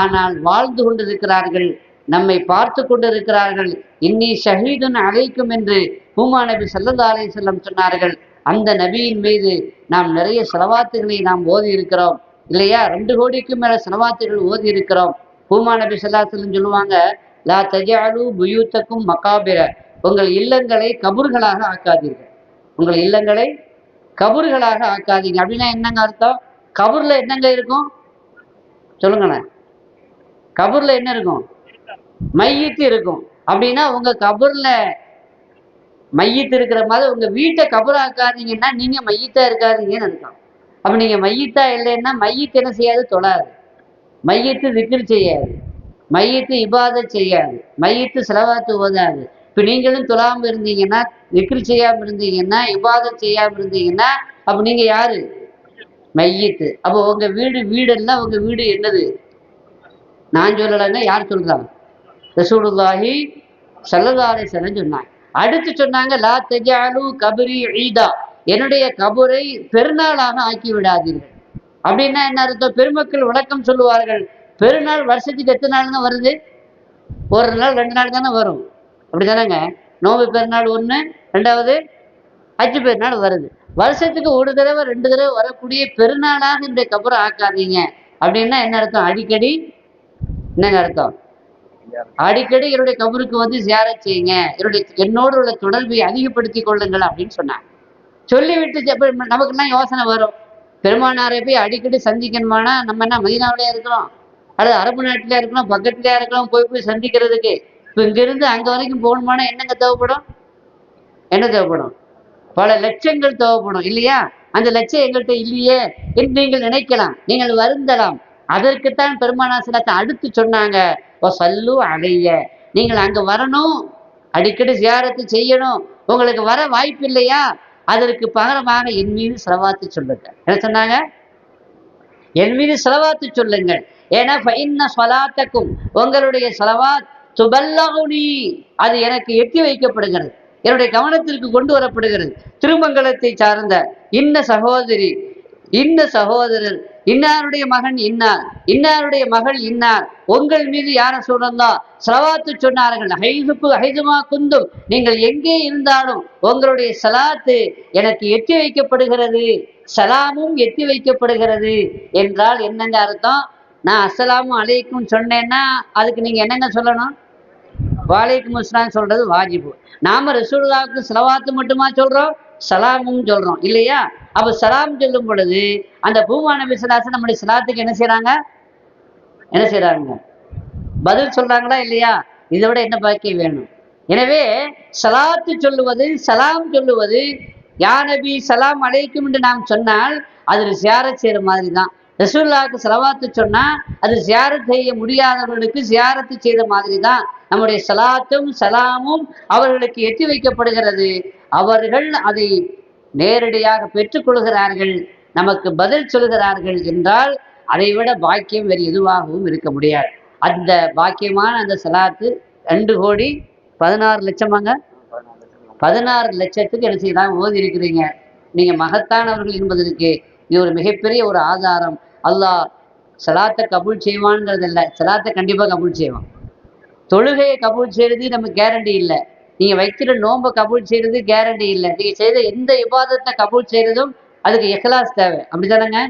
[SPEAKER 1] ஆனால் வாழ்ந்து கொண்டிருக்கிறார்கள், நம்மை பார்த்து கொண்டிருக்கிறார்கள். இன்னி ஷஹீதுன் அலைக்கும் என்று பூமா நபி ஸல்லல்லாஹு அலைஹி வஸல்லம் சொன்னார்கள். அந்த நபியின் மீது நாம் நிறைய ஸலவாத்துகளை நாம் ஓதி இருக்கிறோம் இல்லையா? 2 கோடிக்கும் மேல ஸலவாத்துகள் ஓதி இருக்கிறோம். பூமா நபி ஸல்லல்லாஹு அலைஹி வஸல்லம் சொல்லுவாங்க, லா தஜஅலு புயூத்தக்கும் மகாபிர, உங்கள் இல்லங்களை கபூர்களாக ஆக்காதீர்கள், உங்கள் இல்லங்களை கபூர்களாக ஆக்காதீங்க. அப்படின்னா என்னங்க அர்த்தம்? கபூர்ல என்னங்க இருக்கும் சொல்லுங்களேன்? கபூர்ல என்ன இருக்கும்? மையத்து இருக்கும். அப்படின்னா உங்க கபூர்ல மையத்து இருக்கிற மாதிரி உங்க வீட்டை கபூராக்காதீங்கன்னா நீங்க மையத்தா இருக்காதீங்கன்னு அர்த்தம். அப்ப நீங்க மையத்தா இல்லைன்னா மையத்து என்ன செய்யாது? தொழாது. மையத்து திக்ர் செய்யாது, மையத்து இபாதத் செய்யாது, மையத்து ஸலவாத்து ஓதாது. இப்ப நீங்களும் தொழாம இருந்தீங்கன்னா, திக்ர் செய்யாம இருந்தீங்கன்னா, இபாதத் செய்யாம இருந்தீங்கன்னா, அப்ப நீங்க யாரு? மையத்து. அப்போ உங்க வீடெல்லாம் உங்க வீடு என்னது? நான் சொல்லலைங்க, யார் சொல்றாங்க? ரசூலுல்லாஹி ஸல்லல்லாஹு அலைஹி வஸல்லம் சொன்னாங்க. அடுத்து சொன்னாங்க, லா தஜஅலு கபரி ஈதா, என்னுடைய கபரை பெருநாளாக ஆக்கி விடாதீர்கள். அப்படின்னா என்ன அர்த்தம்? பெருமக்கள் விளக்கம் சொல்லுவார்கள், பெருநாள் வருஷத்துக்கு எத்தனை நாள் தான் வருது? ஒரு நாள் 2 நாள் தானே வரும், அப்படிதானங்க? நோம்பு பெருநாள் 1, 2வது ஹஜ் பெருநாள் வருது. வருஷத்துக்கு 1 தடவை 2 தடவை வரக்கூடிய பெருநாளாக இந்த கபரை ஆக்காதீங்க. அப்படின்னா என்ன அர்த்தம்? அடிக்கடி என்னங்க அர்த்தம்? அடிக்கடி என்னுடைய கபருக்கு வந்து ஜியாரத் செய்யுங்க, என்னோடு உள்ள தொடர்பை அதிகப்படுத்தி கொள்ளுங்கள் அப்படின்னு சொன்னாங்க. சொல்லிவிட்டு நமக்குன்னா யோசனை வரும், பெருமானாரை போய் அடிக்கடி சந்திக்கணுமானா நம்ம என்ன மதீனாவிலே இருக்கிறோம் அல்லது அரபு நாட்டிலே இருக்கிறோம், பக்கத்திலே இருக்கிறோம், போய் சந்திக்கிறதுக்கு? இப்போ இங்கிருந்து அங்கே வரைக்கும் போகணுமானா என்னங்க தேவைப்படும்? என்ன தேவைப்படும்? பல லட்சங்கள் தேவைப்படும் இல்லையா? அந்த லட்சம் எங்கள்கிட்ட இல்லையே என்று நீங்கள் நினைக்கலாம், நீங்கள் வருந்தலாம். அதற்குத்தான் பெருமானார் ஸல்லல்லாஹு அலைஹி வஸல்லம் அடுத்து சொன்னாங்க, சல்லு அலைய, நீங்கள் அங்க வரணும், அடிக்கடி ஜியாரத்து செய்யணும். உங்களுக்கு வர வாய்ப்பு இல்லையா? அதற்கு பகரமாக என் மீது ஸலவாத்து சொல்லுங்க. என்ன சொன்னாங்க? என் மீது ஸலவாத்து சொல்லுங்கள். ஏன்னா ஃபஇன்ன ஸலாத்தக்கும், உங்களுடைய ஸலவாத் துபல்லகுனி, அது எனக்கு எட்டி வைக்கப்படுகிறது, என்னுடைய கவனத்திற்கு கொண்டு வரப்படுகிறது. திருமங்கலத்தை சார்ந்த இன்ன சகோதரி, இன்ன சகோதரர், இன்னாருடைய மகன் இன்னார், இன்னாருடைய மகள் இன்னார், உங்கள் மீது யார சொல்லலாம் ஸலவாத்து சொன்னார்கள். ஹைதுமா குந்தும், நீங்கள் எங்கே இருந்தாலும் உங்களுடைய ஸலாத்து எனக்கு எட்டி வைக்கப்படுகிறது, சலாமும் எட்டி வைக்கப்படுகிறது. என்றால் என்னங்க அர்த்தம்? நான் அஸ்ஸலாமு அலைக்கும் சொன்னேன்னா அதுக்கு நீங்க என்னங்க சொல்லணும்? வாலைக்கும் அஸ்ஸலாம் சொல்றது வாஜிபு. நாம ரசூலுல்லாஹ்வுக்கு ஸலவாத்து மட்டுமா சொல்றோம், சலாமும் சொல்றோம் இல்லையா? அப்ப சலாம் சொல்லும் பொழுது அந்த பூமா நபி ஸல்லல்லாஹு அலைஹி வஸல்லம் நம்முடைய ஸலாத்துக்கு என்ன செய்றாங்க? என்ன செய்றாங்க? பதில் சொல்றாங்களா இல்லையா? இதை விட என்ன பாக்கியம் வேணும்? எனவே சலாத்து சொல்லுவது, சலாம் சொல்லுவது, யா நபி சலாம் அலைக்கும் என்று நாம் சொன்னால் அது ஜியாரத் செய்யற மாதிரி தான். ரசூலுல்லாஹ்வுக்கு ஸலவாத்து சொன்னா அது ஜியாரத் செய்ய முடியாதவர்களுக்கு ஜியாரத்து செய்த மாதிரி தான் நம்முடைய சலாத்தும் சலாமும் அவர்களுக்கு எட்டி வைக்கப்படுகிறது. அவர்கள் அதை நேரடியாக பெற்றுக்கொள்கிறார்கள், நமக்கு பதில் சொல்கிறார்கள் என்றால் அதை விட பாக்கியம் வேறு எதுவாகவும் இருக்க முடியாது. அந்த பாக்கியமான அந்த சலாத்து 2,16,00,000 16,00,000த்துக்கு என்ன செய்யலாம் ஓதி இருக்கிறீங்க. நீங்க மகத்தானவர்கள் என்பதற்கு இது ஒரு மிகப்பெரிய ஒரு ஆதாரம். அல்லாஹ் சலாத்தை கபூல் செய்வான்ங்கிறது இல்லை, சலாத்தை கண்டிப்பா கபூல் செய்வான். தொழுகையை கபூல் செய்யறது நமக்கு கேரண்டி இல்லை, நீங்க வைக்கிற நோன்பை கபூல் செய்யறது கேரண்டி இல்லை, நீங்க செய்த எந்த இபாதத்தை கபூல் செய்யறதும் அதுக்கு இஹ்லாஸ் தேவை, அப்படித்தானங்க?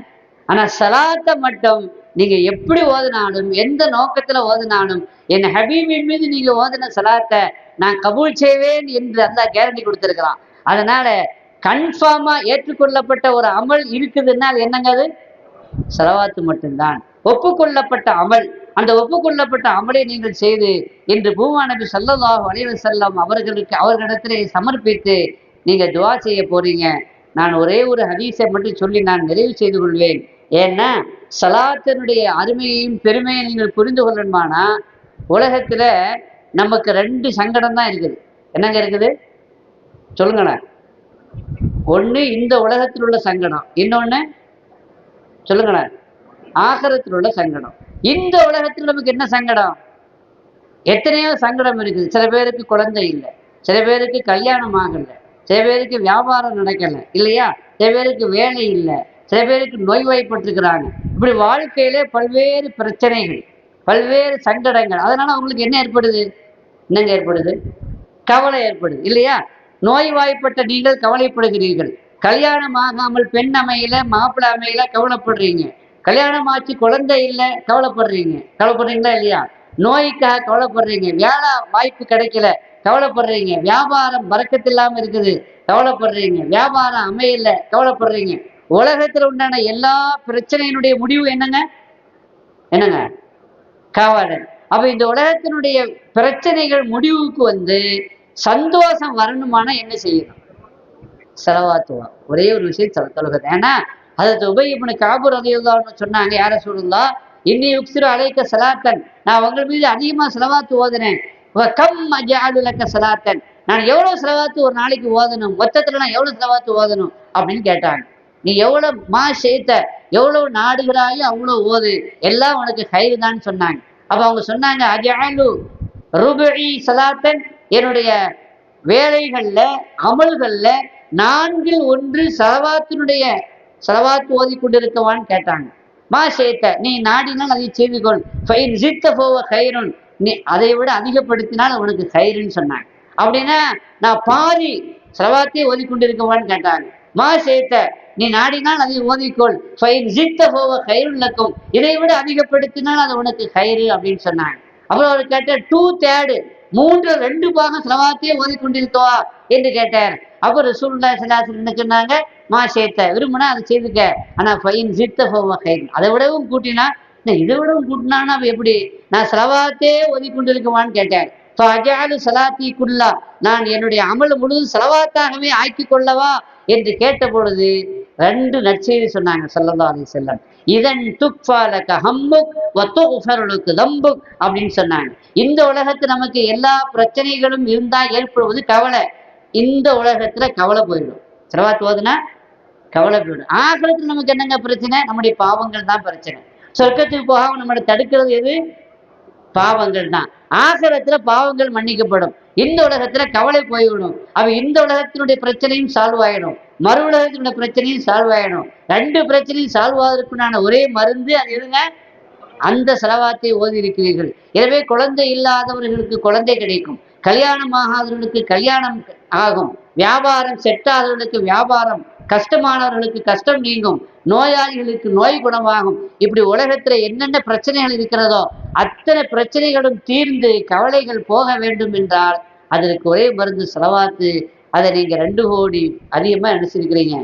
[SPEAKER 1] ஆனா சலாத்தை மட்டும் நீங்க எப்படி ஓதினாலும் எந்த நோக்கத்துல ஓதினாலும் என் ஹபீபின் மீது நீங்க ஓதின சலாத்தை நான் கபூல் செய்வேன் என்று அல்லாஹ் கேரண்டி கொடுத்திருக்கிறான். அதனால கன்ஃபார்மா ஏற்றுக்கொள்ளப்பட்ட ஒரு அமல் இருக்குதுன்னா அது என்னங்க? அது ஸலவாத்து மட்டும்தான், ஒப்புக்கொள்ளப்பட்ட அமல். அந்த ஒப்புக்கொள்ளப்பட்ட அமலை நீங்கள் செய்து இன்று பூமா நபி ஸல்லல்லாஹு அலைஹி வஸல்லம் அவர்களிடத்திலே சமர்ப்பித்து நீங்க துஆ செய்ய போறீங்க. நான் ஒரே ஒரு ஹதீஸை மட்டும் சொல்லி நான் நிறைவு செய்து கொள்வேன். ஏன்னா சலாத்தினுடைய அருமையையும் பெருமையை நீங்கள் புரிந்து கொள்ளணுமானா உலகத்துல நமக்கு 2 சங்கடம் தான் இருக்குது. என்னங்க இருக்குது சொல்லுங்களேன்? ஒண்ணு இந்த உலகத்தில் உள்ள சங்கடம், இன்னொன்னு சொல்லுங்களேன் ஆகிரத்தில் உள்ள சங்கடம். இந்த உலகத்தில் நமக்கு என்ன சங்கடம்? எத்தனையோ சங்கடம் இருக்குது. சில பேருக்கு குழந்தை இல்லை, சில பேருக்கு கல்யாணம் ஆகல, சில பேருக்கு வியாபாரம் நடக்கல இல்லையா, சில பேருக்கு வேலை இல்லை, சில பேருக்கு நோய்வாய்ப்பட்டிருக்கிறாங்க. இப்படி வாழ்க்கையிலே பல்வேறு பிரச்சனைகள், பல்வேறு சங்கடங்கள். அதனால அவங்களுக்கு என்ன ஏற்படுது? என்னங்க ஏற்படுது? கவலை ஏற்படுது இல்லையா? நோய்வாய்ப்பட்ட நீங்கள் கவலைப்படுகிறீர்கள். கல்யாணம் ஆகாமல் பெண் அமையல, மாப்பிள்ளை அமையல, கவலைப்படுறீங்க. கல்யாணம் ஆச்சு குழந்தை இல்லை, கவலைப்படுறீங்களா இல்லையா? நோய்க்காக கவலைப்படுறீங்க. வேலை வாய்ப்பு கிடைக்கல, கவலைப்படுறீங்க. வியாபாரம் பறக்கத்து இல்லாம இருக்குது, கவலைப்படுறீங்க. வியாபாரம் அமையல, கவலைப்படுறீங்க. உலகத்துல உண்டான எல்லா பிரச்சனையினுடைய முடிவு என்னங்க? என்னங்க? கவலை. அப்ப இந்த உலகத்தினுடைய பிரச்சனைகள் முடிவுக்கு வந்து சந்தோஷம் வரணுமானா என்ன செய்யணும்? ஸலவாத்துவா. ஒரே ஒரு விஷயம் தொழுகிறது. ஏன்னா ஹஜ்ரத் உபய் இப்னு கஅப் ரலியல்லாஹு அன்ஹு சொன்னாங்க, யா ரசூலுல்லாஹ் இன்னி யுக்ஸிரு அலைக்க ஸலாத்தன், நான் உங்கள் மீது அதிகமா ஸலவாத்து ஓதுனேன். வ கம் அஜஅலு லக்க ஸலாத்தன், நான் எவ்வளவு ஸலவாத்து ஒரு நாளைக்கு ஓதணும், மொத்தத்துல நான் எவ்வளவு ஸலவாத்து ஓதணும் அப்படின்னு கேட்டாங்க. நீ எவ்வளவு செய்த, எவ்வளவு நாடுகிறாயோ அவ்வளவு ஓது, எல்லாம் உனக்கு ஹைர் தான் சொன்னாங்க. அப்ப அவங்க சொன்னாங்க, அஜஅலு ருபுஇ ஸலாத்தன், என்னுடைய வேலைகள்ல அமல்கள்ல 1/4 ஸலவாத்து ஓதி கொண்டிருக்கவான்னு கேட்டாங்க. செய்த, நீ நாடினால் அதை செய்து கொள். நீ அதை விட அதிகப்படுத்தினால் அவனுக்கு ஹைருன்னு சொன்னாங்க. அப்படின்னா நான் பாதி ஸலவாத்தையே ஓதி கொண்டிருக்கவான்னு கேட்டாங்க. செய்த, நீ நாடினால் அதை ஓதிக்கொள். இதை விட அதிகப்படுத்தினால் அது உனக்கு ஹைரு அப்படின்னு சொன்னாங்க. அப்புறம் அவர் கேட்டார், 2/3 3/2 பாகம் ஸலவாத்தையே ஓதிக்கொண்டிருக்கவா என்று கேட்டார். அப்ப ரசூலுல்லாஹி ஸல்லல்லாஹு அலைஹி வஸல்லம் என்ன சொன்னாங்க? செய்த, விரும்பினா அதை செய்துக்க, ஆனா அதை விடவும் கூட்டினா, இதை விடவும் கூட்டினான்னா எப்படி நான் ஸலவாத்தே ஓதிக்கொண்டிருக்குமான்னு கேட்டார். சலாத்தி குல்லா, நான் என்னுடைய அமல் முழுதும் ஸலவாத்தாகவே ஆக்கி கொள்ளவா என்று கேட்ட பொழுது 2 நற்செய்தி சொன்னாங்க ஸல்லல்லாஹு அலைஹி வஸல்லம். இதன் துக்ஃபாலக ஹம்முக் வ துக்ஃபருலக தம்புக் அப்படின்னு சொன்னாங்க. இந்த உலகத்துல நமக்கு எல்லா பிரச்சனைகளும் இருந்தா ஏற்படுவது கவலை. இந்த உலகத்துல கவலை போயிடும், ஸலவாத் ஓதுனா கவலை போயிடும். ஆகிரத்துல நமக்கு என்னங்க பிரச்சனை? நம்முடைய பாவங்கள் தான் பிரச்சனை. சொர்க்கத்துக்கு போகாம நம்மளை தடுக்கிறது எது? பாவங்கள் தான். ஆகிரத்துல பாவங்கள் மன்னிக்கப்படும், இந்த உலகத்துல கவலை போய்விடும். அவ இந்த உலகத்தினுடைய பிரச்சனையும் சால்வ் ஆயிடும், மறு உலகத்தினுடைய பிரச்சனையும் சால்வ் ஆயிடும். 2 பிரச்சனையும் சால்வ் ஆவதற்குண்டான ஒரே மருந்து அது எதுங்க? அந்த ஸலவாத்தை ஓதி இருக்கிறீர்கள். எனவே குழந்தை இல்லாதவர்களுக்கு குழந்தை கிடைக்கும், கல்யாணம் ஆகாதவர்களுக்கு கல்யாணம் ஆகும், வியாபாரம் செட் ஆதவர்களுக்கு வியாபாரம், கஷ்டமானவர்களுக்கு கஷ்டம் நீங்கும், நோயாளிகளுக்கு நோய் குணமாகும். இப்படி உலகத்துல என்னென்ன பிரச்சனைகள் இருக்கிறதோ அத்தனை பிரச்சனைகளும் தீர்ந்து கவலைகள் போக வேண்டும் என்றால் அதற்கு ஒரே மருந்து செலவாத்து. அதை நீங்க 2 கோடி அதிகமா நினைச்சிருக்கிறீங்க,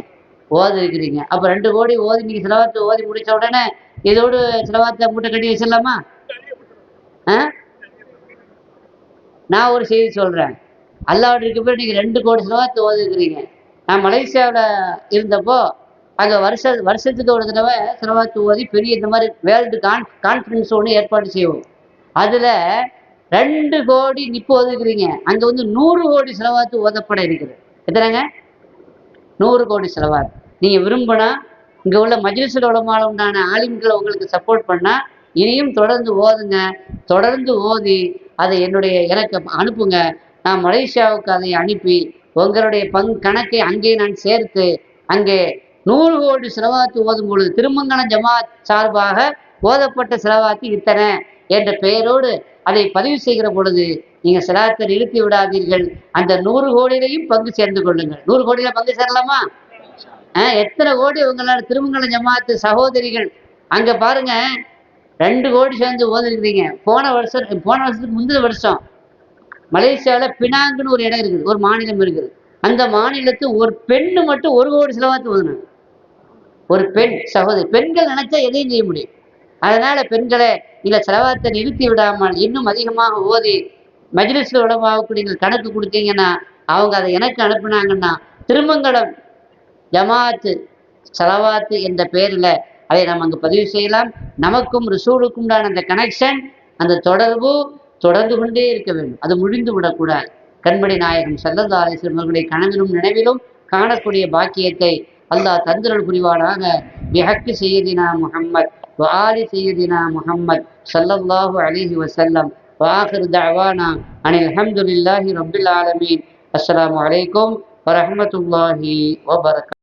[SPEAKER 1] ஓதி இருக்கிறீங்க. அப்ப 2 கோடி ஓதி நீங்க செலவாத்து ஓதி முடிச்ச உடனே இதோடு செலவாத்த மூட்டை கட்டி வச்சிடலாமா? நான் ஒரு செய்தி சொல்றேன். அல்லாஹ்வுக்கு போய் நீங்க 2 கோடி செலவாத்து ஓதி இருக்கிறீங்க. நான் மலேசியாவில் இருந்தப்போ அங்கே வருஷத்துக்கு ஒரு தடவை செலவாத்து ஓதி பெரிய இந்த மாதிரி வேர்ல்டு கான்ஃபரன்ஸ் ஒன்று ஏற்பாடு செய்வோம். அதில் 2 கோடி இப்போ ஒதுக்குறீங்க, அங்கே வந்து 100 கோடி செலவாத்து ஓதப்பட இருக்கிறது. எத்தனைங்க? 100 கோடி செலவாத்து. நீங்கள் விரும்பினா இங்கே உள்ள மஜ்லிஸுல் உலமால உண்டான ஆலிம்களை உங்களுக்கு சப்போர்ட் பண்ணால் இனியும் தொடர்ந்து ஓதுங்க. தொடர்ந்து ஓதி அதை எனக்கு அனுப்புங்க. நான் மலேசியாவுக்கு அதை அனுப்பி உங்களுடைய கணக்கை அங்கே நான் சேர்த்து அங்கே 100 கோடி செலவாத்து ஓதும் பொழுது திருமங்கலம் ஜமாத் சார்பாக ஓதப்பட்ட செலவாத்து இத்தனை என்ற பெயரோடு அதை பதிவு செய்கிற பொழுது நீங்க செலவாத்தை நிறுத்தி விடாதீர்கள். அந்த 100 கோடியிலையும் பங்கு சேர்ந்து கொள்ளுங்கள். 100 கோடியில பங்கு சேரலாமா? எத்தனை கோடி உங்களால் திருமங்கலம் ஜமாத்து சகோதரிகள் அங்க பாருங்க 2 கோடி சேர்ந்து ஓதுருக்கிறீங்க. போன வருஷத்துக்கு முந்தின வருஷம் மலேசியாவில் பினாங்குன்னு ஒரு இடம் இருக்குது, ஒரு மாநிலம் இருக்குது. அந்த மாநிலத்து ஒரு பெண்ணு மட்டும் 1 கோடி செலவாத்து ஓதுனாங்க. ஒரு பெண் சகோதரி. பெண்கள் நினைச்சா எதையும் செய்ய முடியும். அதனால பெண்களை நீங்க செலவாத்தை நிறுத்தி விடாமல் இன்னும் அதிகமாக ஓதி மஜ்லிஸ்ல உலமாவுக்கு நீங்கள் கணக்கு கொடுத்தீங்கன்னா அவங்க அதை எனக்கு அனுப்புனாங்கன்னா திருமங்கலம் ஜமாத்து செலவாத்து என்ற பெயரில் அதை நம்ம அங்கு பதிவு செய்யலாம். நமக்கும் ரசூலுக்கும் உண்டான அந்த கனெக்ஷன், அந்த தொடர்பு தொடர்ந்து கொண்டே இருக்க வேண்டும். அது முடிந்து விடக்கூடாது. கண்மணி நாயகம் ஸல்லல்லாஹு அலைஹி வஸல்லம் அவர்களுடைய கனவிலும் நினைவிலும் காணக்கூடிய பாக்கியத்தை அல்லாஹ் தந்திரல் புரிவானாக. பிஹக்கி சய்யிதினா முஹம்மத் வ ஆலி சய்யிதினா முஹம்மத் ஸல்லல்லாஹு அலைஹி வஸல்லம். வ ஆகிரு தஅவானா அனில் ஹம்துலில்லாஹி ரப்பில் ஆலமீன். அஸ்ஸலாமு அலைக்கும் வ ரஹ்மத்துல்லாஹி வ பரகாத்துஹு.